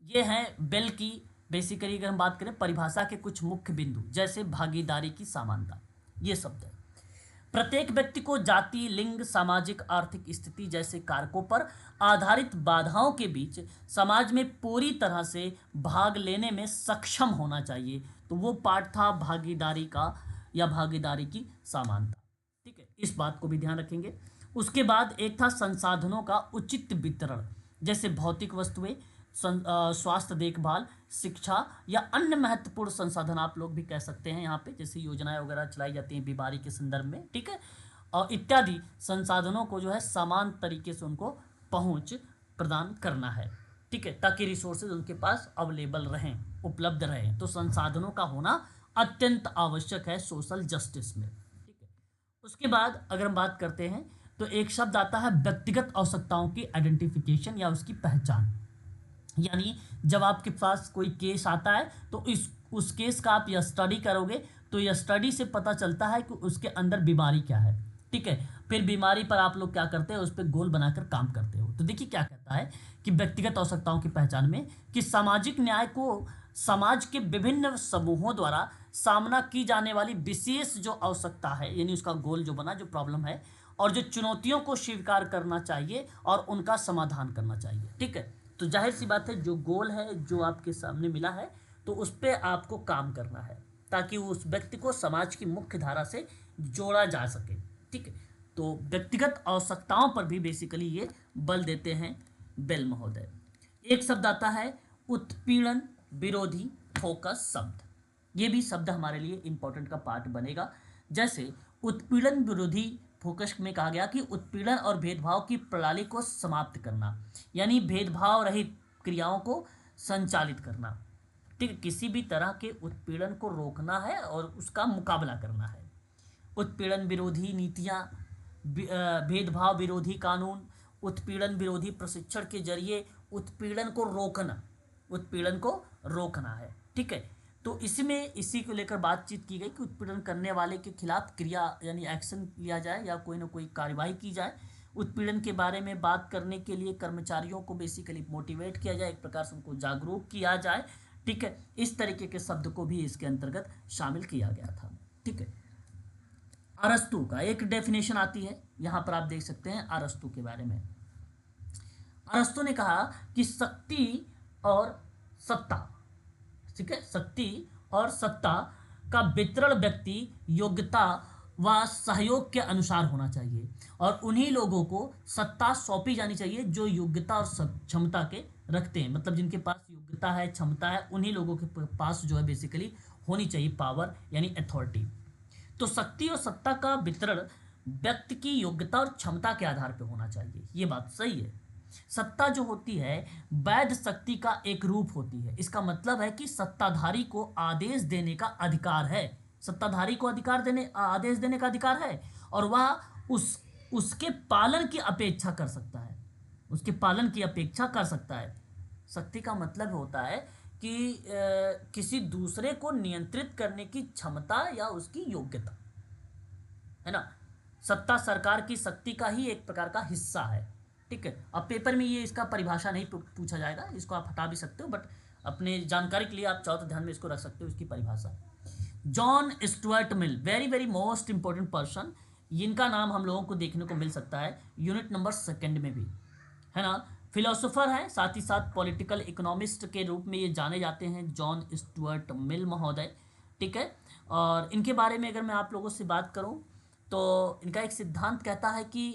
ये है बेल की बेसिकली अगर हम बात करें परिभाषा के कुछ मुख्य बिंदु, जैसे भागीदारी की समानता, ये शब्द है। प्रत्येक व्यक्ति को जाति, लिंग, सामाजिक आर्थिक स्थिति जैसे कारकों पर आधारित बाधाओं के बीच समाज में पूरी तरह से भाग लेने में सक्षम होना चाहिए। तो वो पार्ट था भागीदारी का या भागीदारी की समानता, ठीक है, इस बात को भी ध्यान रखेंगे। उसके बाद एक था संसाधनों का उचित वितरण, जैसे भौतिक वस्तुएं, स्वास्थ्य देखभाल, शिक्षा या अन्य महत्वपूर्ण संसाधन आप लोग भी कह सकते हैं यहाँ पे, जैसे योजनाएं वगैरह चलाई जाती हैं बीमारी के संदर्भ में, ठीक है, और इत्यादि संसाधनों को जो है समान तरीके से उनको पहुँच प्रदान करना है, ठीक है, ताकि रिसोर्सेज उनके पास अवेलेबल रहें, उपलब्ध रहें। तो संसाधनों का होना अत्यंत आवश्यक है सोशल जस्टिस में, ठीक है। उसके बाद अगर हम बात करते हैं तो एक शब्द आता है व्यक्तिगत आवश्यकताओं की आइडेंटिफिकेशन या उसकी पहचान। यानी जब आपके पास कोई केस आता है तो उस केस का आप यह स्टडी करोगे तो यह स्टडी से पता चलता है कि उसके अंदर बीमारी क्या है, ठीक है। फिर बीमारी पर आप लोग क्या करते हैं, उस पर गोल बनाकर काम करते हो। तो देखिए क्या कहता है कि व्यक्तिगत आवश्यकताओं की पहचान में कि सामाजिक न्याय को समाज के विभिन्न समूहों द्वारा सामना की जाने वाली विशेष जो आवश्यकता है, यानी उसका गोल जो बना, जो प्रॉब्लम है, और जो चुनौतियों को स्वीकार करना चाहिए और उनका समाधान करना चाहिए, ठीक है। तो जाहिर सी बात है, जो गोल है जो आपके सामने मिला है तो उस पर आपको काम करना है ताकि उस व्यक्ति को समाज की मुख्य धारा से जोड़ा जा सके, ठीक है। तो व्यक्तिगत आवश्यकताओं पर भी बेसिकली ये बल देते हैं बेल महोदय। एक शब्द आता है उत्पीड़न विरोधी फोकस शब्द। ये भी शब्द हमारे लिए इंपॉर्टेंट का पार्ट बनेगा। जैसे उत्पीड़न विरोधी फोकस में कहा गया कि उत्पीड़न और भेदभाव की प्रणाली को समाप्त करना, यानी भेदभाव रहित क्रियाओं को संचालित करना, ठीक है। किसी भी तरह के उत्पीड़न को रोकना है और उसका मुकाबला करना है। उत्पीड़न विरोधी नीतियाँ, भेदभाव विरोधी कानून, उत्पीड़न विरोधी प्रशिक्षण के जरिए उत्पीड़न को रोकना है, ठीक है। तो इसमें इसी को लेकर बातचीत की गई कि उत्पीड़न करने वाले के खिलाफ क्रिया यानी एक्शन लिया जाए या कोई ना कोई कार्रवाई की जाए। उत्पीड़न के बारे में बात करने के लिए कर्मचारियों को बेसिकली मोटिवेट किया जाए, एक प्रकार से उनको जागरूक किया जाए, ठीक है। इस तरीके के शब्द को भी इसके अंतर्गत शामिल किया गया था, ठीक है। अरस्तु का एक डेफिनेशन आती है, यहाँ पर आप देख सकते हैं अरस्तु के बारे में। अरस्तु ने कहा कि शक्ति और सत्ता, ठीक है, शक्ति और सत्ता का वितरण व्यक्ति योग्यता व सहयोग के अनुसार होना चाहिए और उन्हीं लोगों को सत्ता सौंपी जानी चाहिए जो योग्यता और क्षमता के रखते हैं। मतलब जिनके पास योग्यता है, क्षमता है, उन्हीं लोगों के पास जो है बेसिकली होनी चाहिए पावर यानी अथॉरिटी। तो शक्ति और सत्ता का वितरण व्यक्ति की योग्यता और क्षमता के आधार पर होना चाहिए, ये बात सही है। सत्ता जो होती है वैध शक्ति का एक रूप होती है। इसका मतलब है कि सत्ताधारी को आदेश देने का अधिकार है, सत्ताधारी को आदेश देने का अधिकार है और वह उसके पालन की अपेक्षा कर सकता है, उसके पालन की अपेक्षा कर सकता है। शक्ति का मतलब होता है कि किसी दूसरे को नियंत्रित करने की क्षमता या उसकी योग्यता, है ना। सत्ता सरकार की शक्ति का ही एक प्रकार का हिस्सा है, ठीक है। अब पेपर में ये इसका परिभाषा नहीं पूछा जाएगा, इसको आप हटा भी सकते हो, बट अपने जानकारी के लिए आप चाहो तो ध्यान में इसको रख सकते हो, इसकी परिभाषा। John Stuart Mill, very very most important person, इनका नाम हम लोगों को देखने को मिल सकता है यूनिट नंबर 2 में भी, है ना। फिलोसोफर है, साथ ही साथ पॉलिटिकल इकोनॉमिस्ट के रूप में ये जाने जाते हैं जॉन स्टुअर्ट मिल महोदय, ठीक है। और इनके बारे में अगर मैं आप लोगों से बात करूँ तो इनका एक सिद्धांत कहता है कि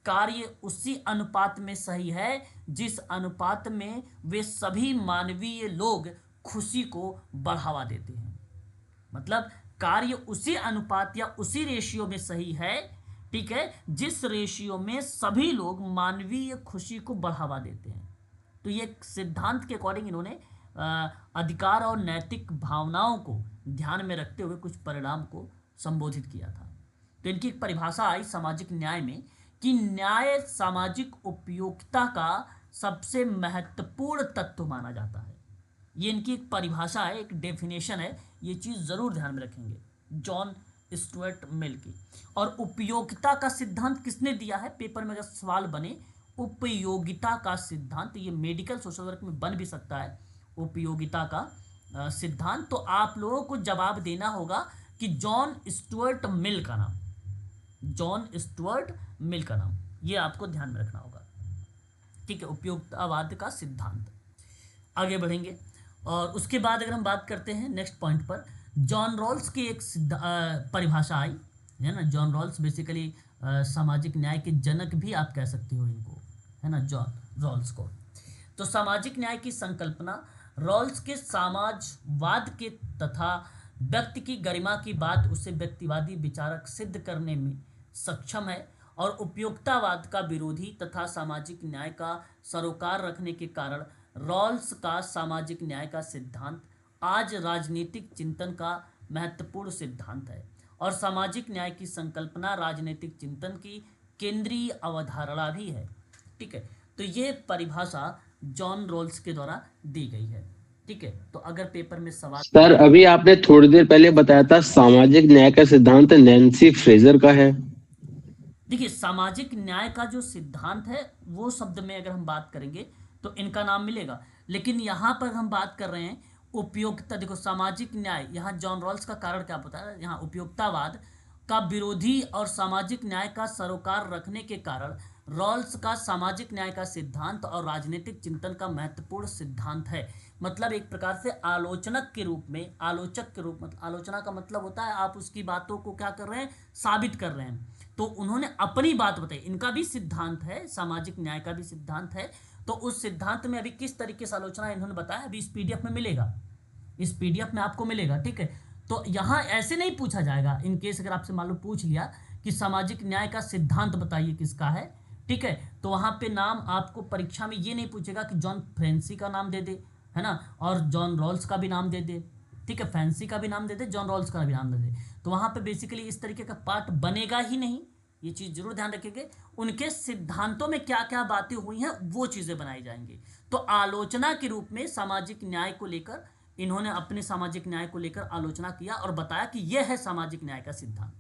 कार्य उसी अनुपात में सही है जिस अनुपात में वे सभी मानवीय लोग खुशी को बढ़ावा देते हैं। मतलब कार्य उसी अनुपात या उसी रेशियो में सही है, ठीक है, जिस रेशियो में सभी लोग मानवीय खुशी को बढ़ावा देते हैं। तो ये सिद्धांत के अकॉर्डिंग इन्होंने अधिकार और नैतिक भावनाओं को ध्यान में रखते हुए कुछ परिणाम को संबोधित किया था। तो इनकी एक परिभाषा आई सामाजिक न्याय में कि न्याय सामाजिक उपयोगिता का सबसे महत्वपूर्ण तत्व माना जाता है। ये इनकी एक परिभाषा है, एक डेफिनेशन है, ये चीज़ ज़रूर ध्यान में रखेंगे जॉन स्टुअर्ट मिल की। और उपयोगिता का सिद्धांत किसने दिया है, पेपर में अगर सवाल बने उपयोगिता का सिद्धांत, ये मेडिकल सोशल वर्क में बन भी सकता है उपयोगिता का सिद्धांत, तो आप लोगों को जवाब देना होगा कि जॉन स्टुअर्ट मिल का नाम, जॉन स्टुअर्ट मिल का नाम, ये आपको ध्यान में रखना होगा, ठीक है। उपयोगितावाद का सिद्धांत। आगे बढ़ेंगे और उसके बाद अगर हम बात करते हैं नेक्स्ट पॉइंट पर, जॉन रॉल्स की एक परिभाषा आई है ना। जॉन रॉल्स बेसिकली सामाजिक न्याय के जनक भी आप कह सकते हो इनको, है ना, जॉन रॉल्स को। तो सामाजिक न्याय की संकल्पना रॉल्स के समाजवाद के तथा व्यक्ति की गरिमा की बात उसे व्यक्तिवादी विचारक सिद्ध करने में सक्षम है और उपयोगितावाद का विरोधी तथा सामाजिक न्याय का सरोकार रखने के कारण रॉल्स का सामाजिक न्याय का सिद्धांत आज राजनीतिक चिंतन का महत्वपूर्ण सिद्धांत है और सामाजिक न्याय की संकल्पना राजनीतिक चिंतन की केंद्रीय अवधारणा भी है। ठीक है, तो ये परिभाषा जॉन रॉल्स के द्वारा दी गई है। ठीक है, तो अगर पेपर में सवाल सर अभी आपने थोड़ी देर पहले बताया था सामाजिक न्याय का सिद्धांत नैन्सी फ्रेजर का है। देखिए, सामाजिक न्याय का जो सिद्धांत है वो शब्द में अगर हम बात करेंगे तो इनका नाम मिलेगा, लेकिन यहाँ पर हम बात कर रहे हैं उपयोगिता। देखो, सामाजिक न्याय, यहाँ जॉन रॉल्स का कारण क्या बताया, यहाँ उपयोगितावाद का विरोधी और सामाजिक न्याय का सरोकार रखने के कारण रॉल्स का सामाजिक न्याय का सिद्धांत और राजनीतिक चिंतन का महत्वपूर्ण सिद्धांत है। मतलब एक प्रकार से आलोचक के रूप में, आलोचना का मतलब होता है आप उसकी बातों को क्या कर रहे हैं, साबित कर रहे हैं। तो उन्होंने अपनी बात बताई, इनका भी सिद्धांत है, सामाजिक न्याय का भी सिद्धांत है। तो उस सिद्धांत में अभी किस तरीके से आलोचना इन्होंने बताया, अभी इस पीडीएफ में मिलेगा, इस पीडीएफ में आपको मिलेगा। ठीक है, तो यहाँ ऐसे नहीं पूछा जाएगा, इन केस अगर आपसे मान लो पूछ लिया कि सामाजिक न्याय का सिद्धांत बताइए किसका है, ठीक है, तो वहाँ पे नाम आपको परीक्षा में ये नहीं पूछेगा कि जॉन फ्रेंसी का नाम दे दे, है ना, और जॉन रॉल्स का भी नाम दे दे। ठीक है, फ्रेंसी का भी नाम दे दे, जॉन रॉल्स का भी नाम दे दे। तो वहाँ पे बेसिकली इस तरीके का पार्ट बनेगा ही नहीं, ये चीज़ जरूर ध्यान रखेंगे। उनके सिद्धांतों में क्या क्या बातें हुई हैं वो चीज़ें बनाई जाएंगी। तो आलोचना के रूप में सामाजिक न्याय को लेकर इन्होंने अपने सामाजिक न्याय को लेकर आलोचना किया और बताया कि यह है सामाजिक न्याय का सिद्धांत।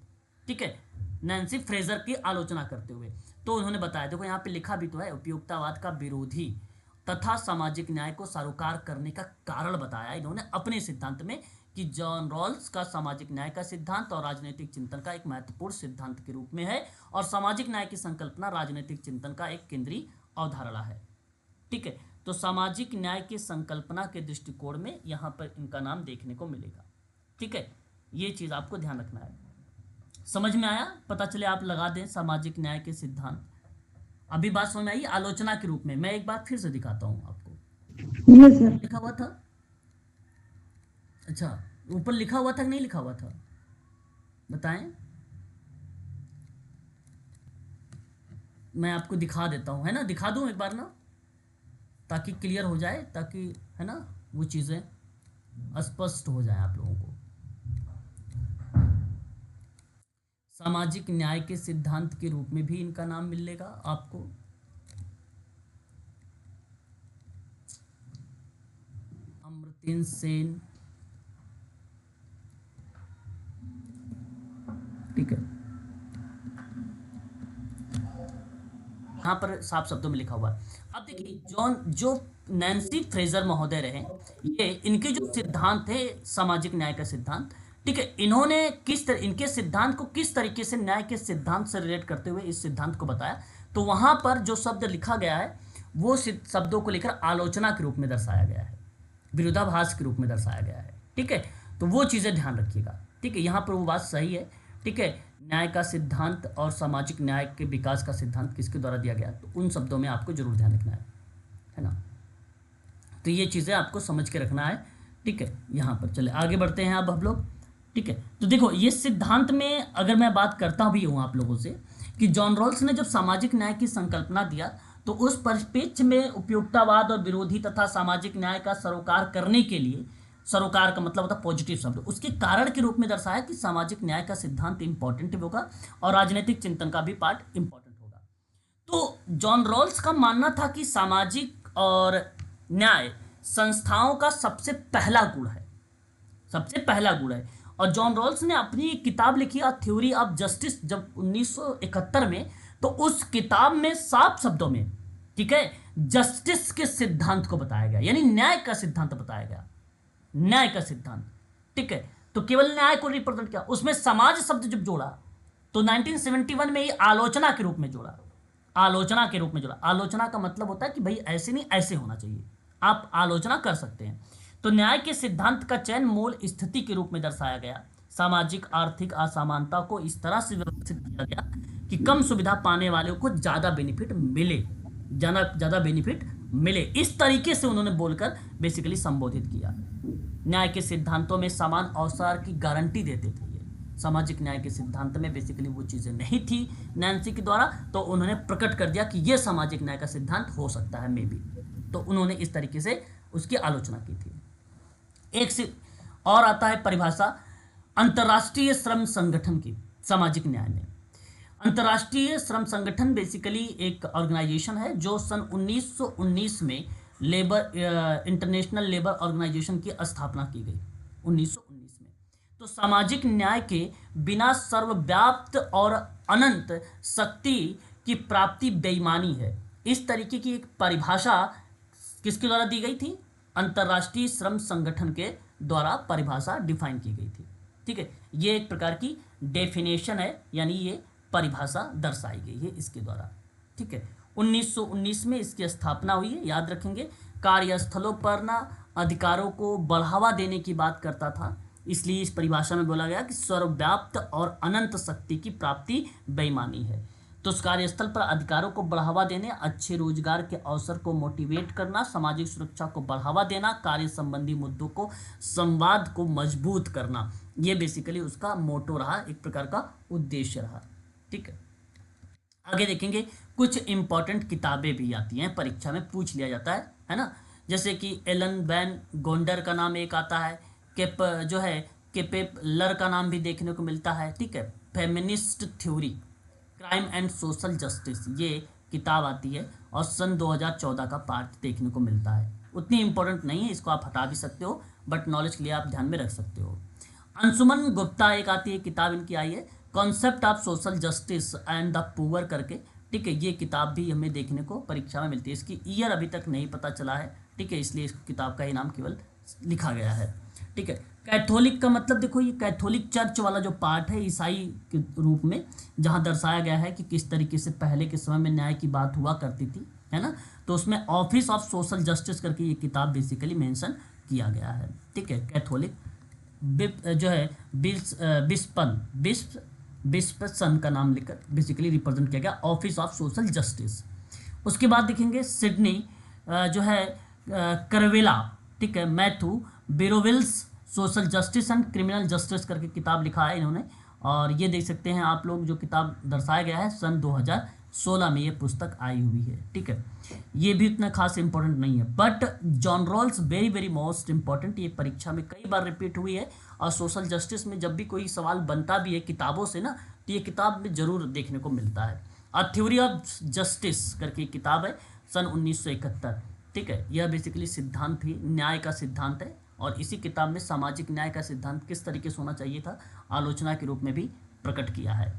ठीक है, नैन्सी फ्रेजर की आलोचना करते हुए तो उन्होंने बताया, देखो यहाँ पे लिखा भी तो है, उपयोगितावाद का विरोधी तथा सामाजिक न्याय को सारोकार करने का कारण बताया इन्होंने अपने सिद्धांत में कि जॉन रॉल्स का सामाजिक न्याय का सिद्धांत और राजनीतिक चिंतन का एक महत्वपूर्ण सिद्धांत के रूप में है और सामाजिक न्याय की संकल्पना राजनीतिक चिंतन का एक केंद्रीय अवधारणा है। ठीक है, तो सामाजिक न्याय की संकल्पना के दृष्टिकोण में यहाँ पर इनका नाम देखने को मिलेगा। ठीक है, ये चीज़ आपको ध्यान रखना है। समझ में आया, पता चले आप लगा दें सामाजिक न्याय के सिद्धांत। अभी बात समझ में आई आलोचना के रूप में। मैं एक बार फिर से दिखाता हूँ आपको, यस सर। लिखा हुआ था, अच्छा ऊपर लिखा हुआ था कि नहीं लिखा हुआ था, बताएं, मैं आपको दिखा देता हूँ, है ना, दिखा दूँ एक बार ना, ताकि क्लियर हो जाए, ताकि है ना वो चीज़ें स्पष्ट हो जाए आप लोगों को। सामाजिक न्याय के सिद्धांत के रूप में भी इनका नाम मिलेगा आपको। अमर्त्य सेन, ठीक है, यहाँ पर साफ शब्दों में लिखा हुआ है। अब देखिए, जो नैन्सी फ्रेजर महोदय रहे, ये इनके जो सिद्धांत थे सामाजिक न्याय का सिद्धांत, ठीक है, इन्होंने इनके सिद्धांत को किस तरीके से न्याय के सिद्धांत से रिलेट करते हुए इस सिद्धांत को बताया, तो वहां पर जो शब्द लिखा गया है वो शब्दों को लेकर आलोचना के रूप में दर्शाया गया है, विरोधाभास के रूप में दर्शाया गया है। ठीक है, तो वो चीज़ें ध्यान रखिएगा। ठीक है, यहाँ पर वो बात सही है। ठीक है, न्याय का सिद्धांत और सामाजिक न्याय के विकास का सिद्धांत किसके द्वारा दिया गया, तो उन शब्दों में आपको जरूर ध्यान रखना है ना। तो ये चीज़ें आपको समझ के रखना है। ठीक है, यहाँ पर चले आगे बढ़ते हैं अब हम लोग। ठीक है, तो देखो ये सिद्धांत में अगर मैं बात करता भी हूँ आप लोगों से कि जॉन रॉल्स ने जब सामाजिक न्याय की संकल्पना दिया तो उस परिप्रेक्ष्य में उपयोगितावाद और विरोधी तथा सामाजिक न्याय का सरोकार करने के लिए, सरोकार का मतलब होता है पॉजिटिव शब्द, उसके कारण के रूप में दर्शाया कि सामाजिक न्याय का सिद्धांत इंपॉर्टेंट होगा और राजनीतिक चिंतन का भी पार्ट इंपॉर्टेंट होगा। तो जॉन रॉल्स का मानना था कि सामाजिक और न्याय संस्थाओं का सबसे पहला गुण है, सबसे पहला गुण है। और जॉन रॉल्स ने अपनी किताब लिखी अ थ्योरी ऑफ जस्टिस जब 1971 में, तो उस किताब में साफ शब्दों में, ठीक है, जस्टिस के सिद्धांत को बताया गया, यानी न्याय का सिद्धांत बताया गया, न्याय का सिद्धांत। ठीक है, तो केवल न्याय को रिप्रेजेंट किया, उसमें समाज शब्द जब जोड़ा तो 1971 में ही आलोचना के रूप में जोड़ा, आलोचना के रूप में जोड़ा। आलोचना का मतलब होता है कि भाई ऐसे नहीं ऐसे होना चाहिए, आप आलोचना कर सकते हैं। तो न्याय के सिद्धांत का चयन मूल स्थिति के रूप में दर्शाया गया। सामाजिक आर्थिक असमानता को इस तरह से व्यवस्थित किया गया कि कम सुविधा पाने वालों को ज़्यादा बेनिफिट मिले, ज़्यादा बेनिफिट मिले, इस तरीके से उन्होंने बोलकर बेसिकली संबोधित किया। न्याय के सिद्धांतों में समान अवसर की गारंटी देते थे ये, सामाजिक न्याय के सिद्धांत में बेसिकली वो चीज़ें नहीं थी नैन्सी के द्वारा, तो उन्होंने प्रकट कर दिया कि ये सामाजिक न्याय का सिद्धांत हो सकता है मे बी, तो उन्होंने इस तरीके से उसकी आलोचना की थी। एक से और आता है परिभाषा अंतर्राष्ट्रीय श्रम संगठन की सामाजिक न्याय में। अंतर्राष्ट्रीय श्रम संगठन बेसिकली एक ऑर्गेनाइजेशन है जो सन 1919 में इंटरनेशनल लेबर ऑर्गेनाइजेशन की स्थापना की गई 1919 में। तो सामाजिक न्याय के बिना सर्वव्याप्त और अनंत शक्ति की प्राप्ति बेईमानी है, इस तरीके की एक परिभाषा किसके द्वारा दी गई थी? अंतर्राष्ट्रीय श्रम संगठन के द्वारा परिभाषा डिफाइन की गई थी। ठीक है, ये एक प्रकार की डेफिनेशन है, यानी ये परिभाषा दर्शाई गई है इसके द्वारा। ठीक है, 1919 में इसकी स्थापना हुई है, याद रखेंगे। कार्यस्थलों पर ना अधिकारों को बढ़ावा देने की बात करता था, इसलिए इस परिभाषा में बोला गया कि सर्वव्याप्त और अनंत शक्ति की प्राप्ति बेईमानी है। तो उस कार्यस्थल पर अधिकारों को बढ़ावा देने, अच्छे रोजगार के अवसर को मोटिवेट करना, सामाजिक सुरक्षा को बढ़ावा देना, कार्य संबंधी मुद्दों को संवाद को मजबूत करना, ये बेसिकली उसका मोटो रहा, एक प्रकार का उद्देश्य रहा। ठीक है, आगे देखेंगे कुछ इंपॉर्टेंट किताबें भी आती हैं, परीक्षा में पूछ लिया जाता है ना। जैसे कि एलन वैन गोंडर का नाम एक आता है, केपेलर का नाम भी देखने को मिलता है। ठीक है, feminist theory, crime and social justice, ये किताब आती है और सन 2014 का पार्ट देखने को मिलता है। उतनी इंपॉर्टेंट नहीं है, इसको आप हटा भी सकते हो, बट नॉलेज के लिए आप ध्यान में रख सकते हो। अंशुमन गुप्ता एक आती है किताब, इनकी आई है concept of social justice and the poor करके। ठीक है, ये किताब भी हमें देखने को परीक्षा में मिलती है, इसकी ईयर अभी तक नहीं पता चला है। ठीक है, इसलिए इस किताब का ही नाम केवल लिखा गया है। ठीक है, कैथोलिक का मतलब देखो, ये कैथोलिक चर्च वाला जो पार्ट है ईसाई के रूप में, जहाँ दर्शाया गया है कि किस तरीके से पहले के समय में न्याय की बात हुआ करती थी, है ना। तो उसमें ऑफिस ऑफ सोशल जस्टिस करके ये किताब बेसिकली मेंशन किया गया है। ठीक है, कैथोलिक जो है बिस्पसन का नाम लेकर बेसिकली रिप्रेजेंट किया गया, ऑफिस ऑफ सोशल जस्टिस। उसके बाद देखेंगे सिडनी जो है करवेला, ठीक है, मैथ्यू बेरोविल्स social justice and criminal justice करके किताब लिखा है इन्होंने, और ये देख सकते हैं आप लोग, जो किताब दर्शाया गया है सन 2016 में ये पुस्तक आई हुई है। ठीक है, ये भी इतना खास इंपॉर्टेंट नहीं है, but John Rawls very very most important, ये परीक्षा में कई बार रिपीट हुई है। और सोशल जस्टिस में जब भी कोई सवाल बनता भी है किताबों से ना, तो ये किताब में जरूर देखने को मिलता है। अ थ्योरी ऑफ जस्टिस करके किताब है सन 1971। ठीक है, यह बेसिकली सिद्धांत ही न्याय का सिद्धांत है, और इसी किताब में सामाजिक न्याय का सिद्धांत किस तरीके से होना चाहिए था आलोचना के रूप में भी प्रकट किया है।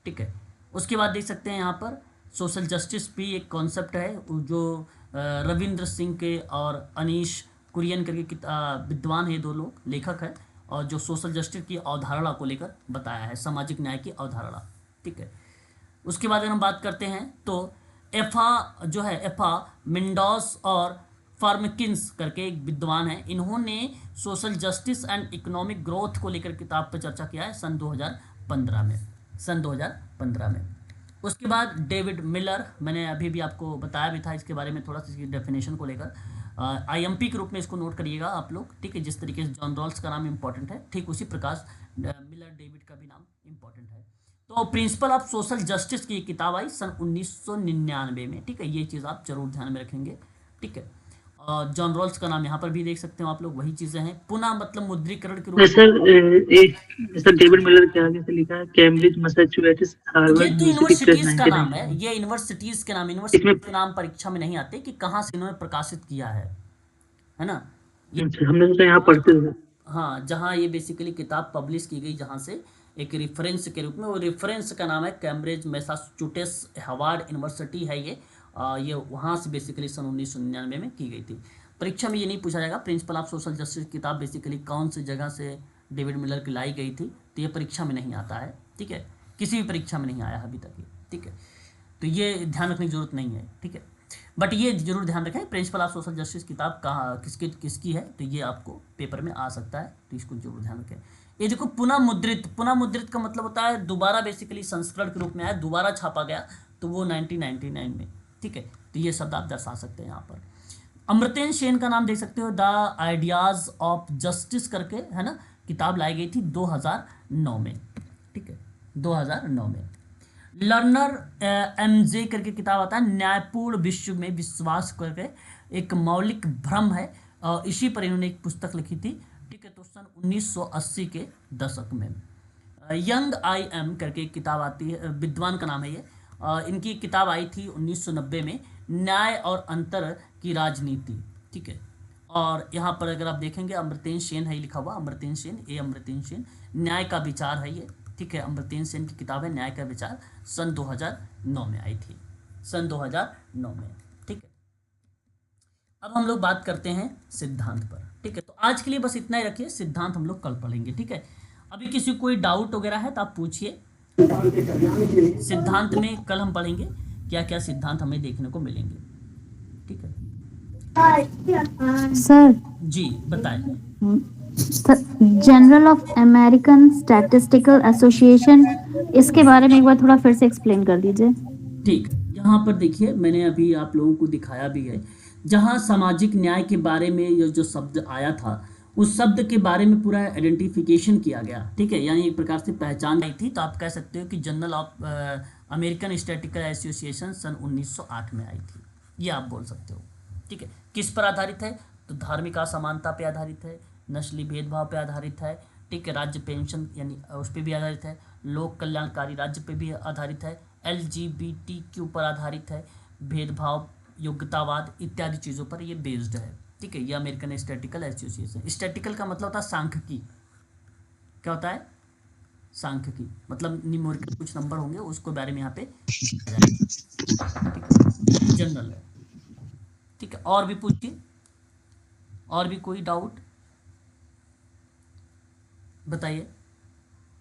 ठीक है, उसके बाद देख सकते हैं यहाँ पर सोशल जस्टिस भी एक कॉन्सेप्ट है जो रविंद्र सिंह के और अनीश कुरियन करके विद्वान है, दो लोग लेखक है, और जो सोशल जस्टिस की अवधारणा को लेकर बताया है, सामाजिक न्याय की अवधारणा। ठीक है, उसके बाद अगर हम बात करते हैं तो एफा मिंडोस और फार्मकिंस करके एक विद्वान है, इन्होंने social justice and economic growth को लेकर किताब पर चर्चा किया है सन 2015 में। उसके बाद डेविड मिलर, मैंने अभी भी आपको बताया भी था इसके बारे में थोड़ा सा, इसकी डेफिनेशन को लेकर IMP के रूप में इसको नोट करिएगा आप लोग। ठीक है, जिस तरीके से जॉन रॉल्स का नाम इंपॉर्टेंट है, ठीक उसी प्रकार मिलर डेविड का भी नाम इंपॉर्टेंट है। तो प्रिंसिपल ऑफ सोशल जस्टिस की किताब आई सन 1999 में। ठीक है, ये चीज़ आप जरूर ध्यान में रखेंगे। ठीक है, और जॉन रॉल्स का नाम यहाँ पर भी देख सकते हो आप लोग, वही चीज़ें हैं, पुनः मतलब मुद्रीकरण के रूप में। सर डेविड मिलर के आगे से लिखा है कैम्ब्रिज मैसाचुसेट्स ये हार्वर्ड तो यूनिवर्सिटी यूनिवर्सिटीज का नाम है, ये यूनिवर्सिटीज के नाम, यूनिवर्सिटी के नाम परीक्षा में नहीं आते कि कहाँ से इन्होंने प्रकाशित किया है ना। हमने तो यहाँ पढ़ते थे। हाँ, जहाँ ये बेसिकली किताब पब्लिश की गई, जहाँ से एक रेफरेंस के रूप में, वो रेफरेंस का नाम है कैम्ब्रिज मैसाचुसेट्स हार्वर्ड यूनिवर्सिटी है ये वहाँ से बेसिकली सन 1999 में की गई थी। परीक्षा में ये नहीं पूछा जाएगा प्रिंसिपल ऑफ सोशल जस्टिस किताब बेसिकली कौन सी जगह से डेविड मिलर की लाई गई थी, तो ये परीक्षा में नहीं आता है। ठीक है, किसी भी परीक्षा में नहीं आया अभी तक ये। ठीक है, तो ये ध्यान रखने की जरूरत नहीं है। ठीक है, बट ये जरूर ध्यान रखें प्रिंसिपल ऑफ सोशल जस्टिस किताब कहाँ किसकी है, तो ये आपको पेपर में आ सकता है, तो इसको जरूर ध्यान रखें। ये देखो पुनः मुद्रित का मतलब होता है दोबारा बेसिकली संस्करण के रूप में आया, दोबारा छापा गया, तो वो 1999 में। ठीक है, तो ये शब्द आप दर्शा सकते हैं यहाँ पर। अमर्त्य सेन का नाम देख सकते हो, द आइडियाज ऑफ जस्टिस करके, है ना, किताब लाई गई थी 2009 में। 2009 में। लर्नर एमजे करके किताब आता है, न्यायपूर्ण विश्व में विश्वास करके एक मौलिक भ्रम है, और इसी पर इन्होंने एक पुस्तक लिखी थी, ठीक है। तो सन 1980 के दशक में यंग आई एम करके एक किताब आती है, विद्वान का नाम है ये, इनकी एक किताब आई थी 1990 में, न्याय और अंतर की राजनीति, ठीक है। और यहाँ पर अगर आप देखेंगे अमर्त्य सेन है लिखा हुआ, अमर्त्य सेन, अमर्त्य सेन, न्याय का विचार है ये, ठीक है। अमर्त्य सेन की किताब है न्याय का विचार, सन 2009 में आई थी, सन 2009 में, ठीक है। अब हम लोग बात करते हैं सिद्धांत पर, ठीक है। तो आज के लिए बस इतना ही रखिए, सिद्धांत हम लोग कल पढ़ेंगे, ठीक है। अभी किसी को कोई डाउट वगैरह है तो आप पूछिए। सिद्धांत में कल हम पढ़ेंगे क्या क्या सिद्धांत हमें देखने को मिलेंगे, ठीक है। सर, जी बताएं। General of American statistical association, इसके बारे में एक बार थोड़ा फिर से एक्सप्लेन कर दीजिए। ठीक, यहाँ पर देखिए मैंने अभी आप लोगों को दिखाया भी है, जहाँ सामाजिक न्याय के बारे में ये जो शब्द आया था, उस शब्द के बारे में पूरा आइडेंटिफिकेशन किया गया, ठीक है। यानी एक प्रकार से पहचान आई थी। तो आप कह सकते हो कि journal of American statistical association सन 1908 में आई थी, ये आप बोल सकते हो, ठीक है। किस पर आधारित है? तो धार्मिक असमानता पे आधारित है, नस्ली भेदभाव पे आधारित है, ठीक है। राज्य पेंशन यानी उस पर भी आधारित है, लोक कल्याणकारी राज्य पे भी आधारित है, LGBTQ पर आधारित है, भेदभाव, योग्यतावाद इत्यादि चीज़ों पर ये बेस्ड है, ठीक है। ये अमेरिकन स्टैटिस्टिकल एसोसिएशन। स्टैटिस्टिकल का मतलब होता है सांख्यिकी। क्या होता है? सांख्यिकी मतलब न्यूमेरिकल कुछ नंबर होंगे, उसको बारे में यहाँ पे जनरल है, ठीक है। और भी पूछिए, और भी कोई डाउट बताइए।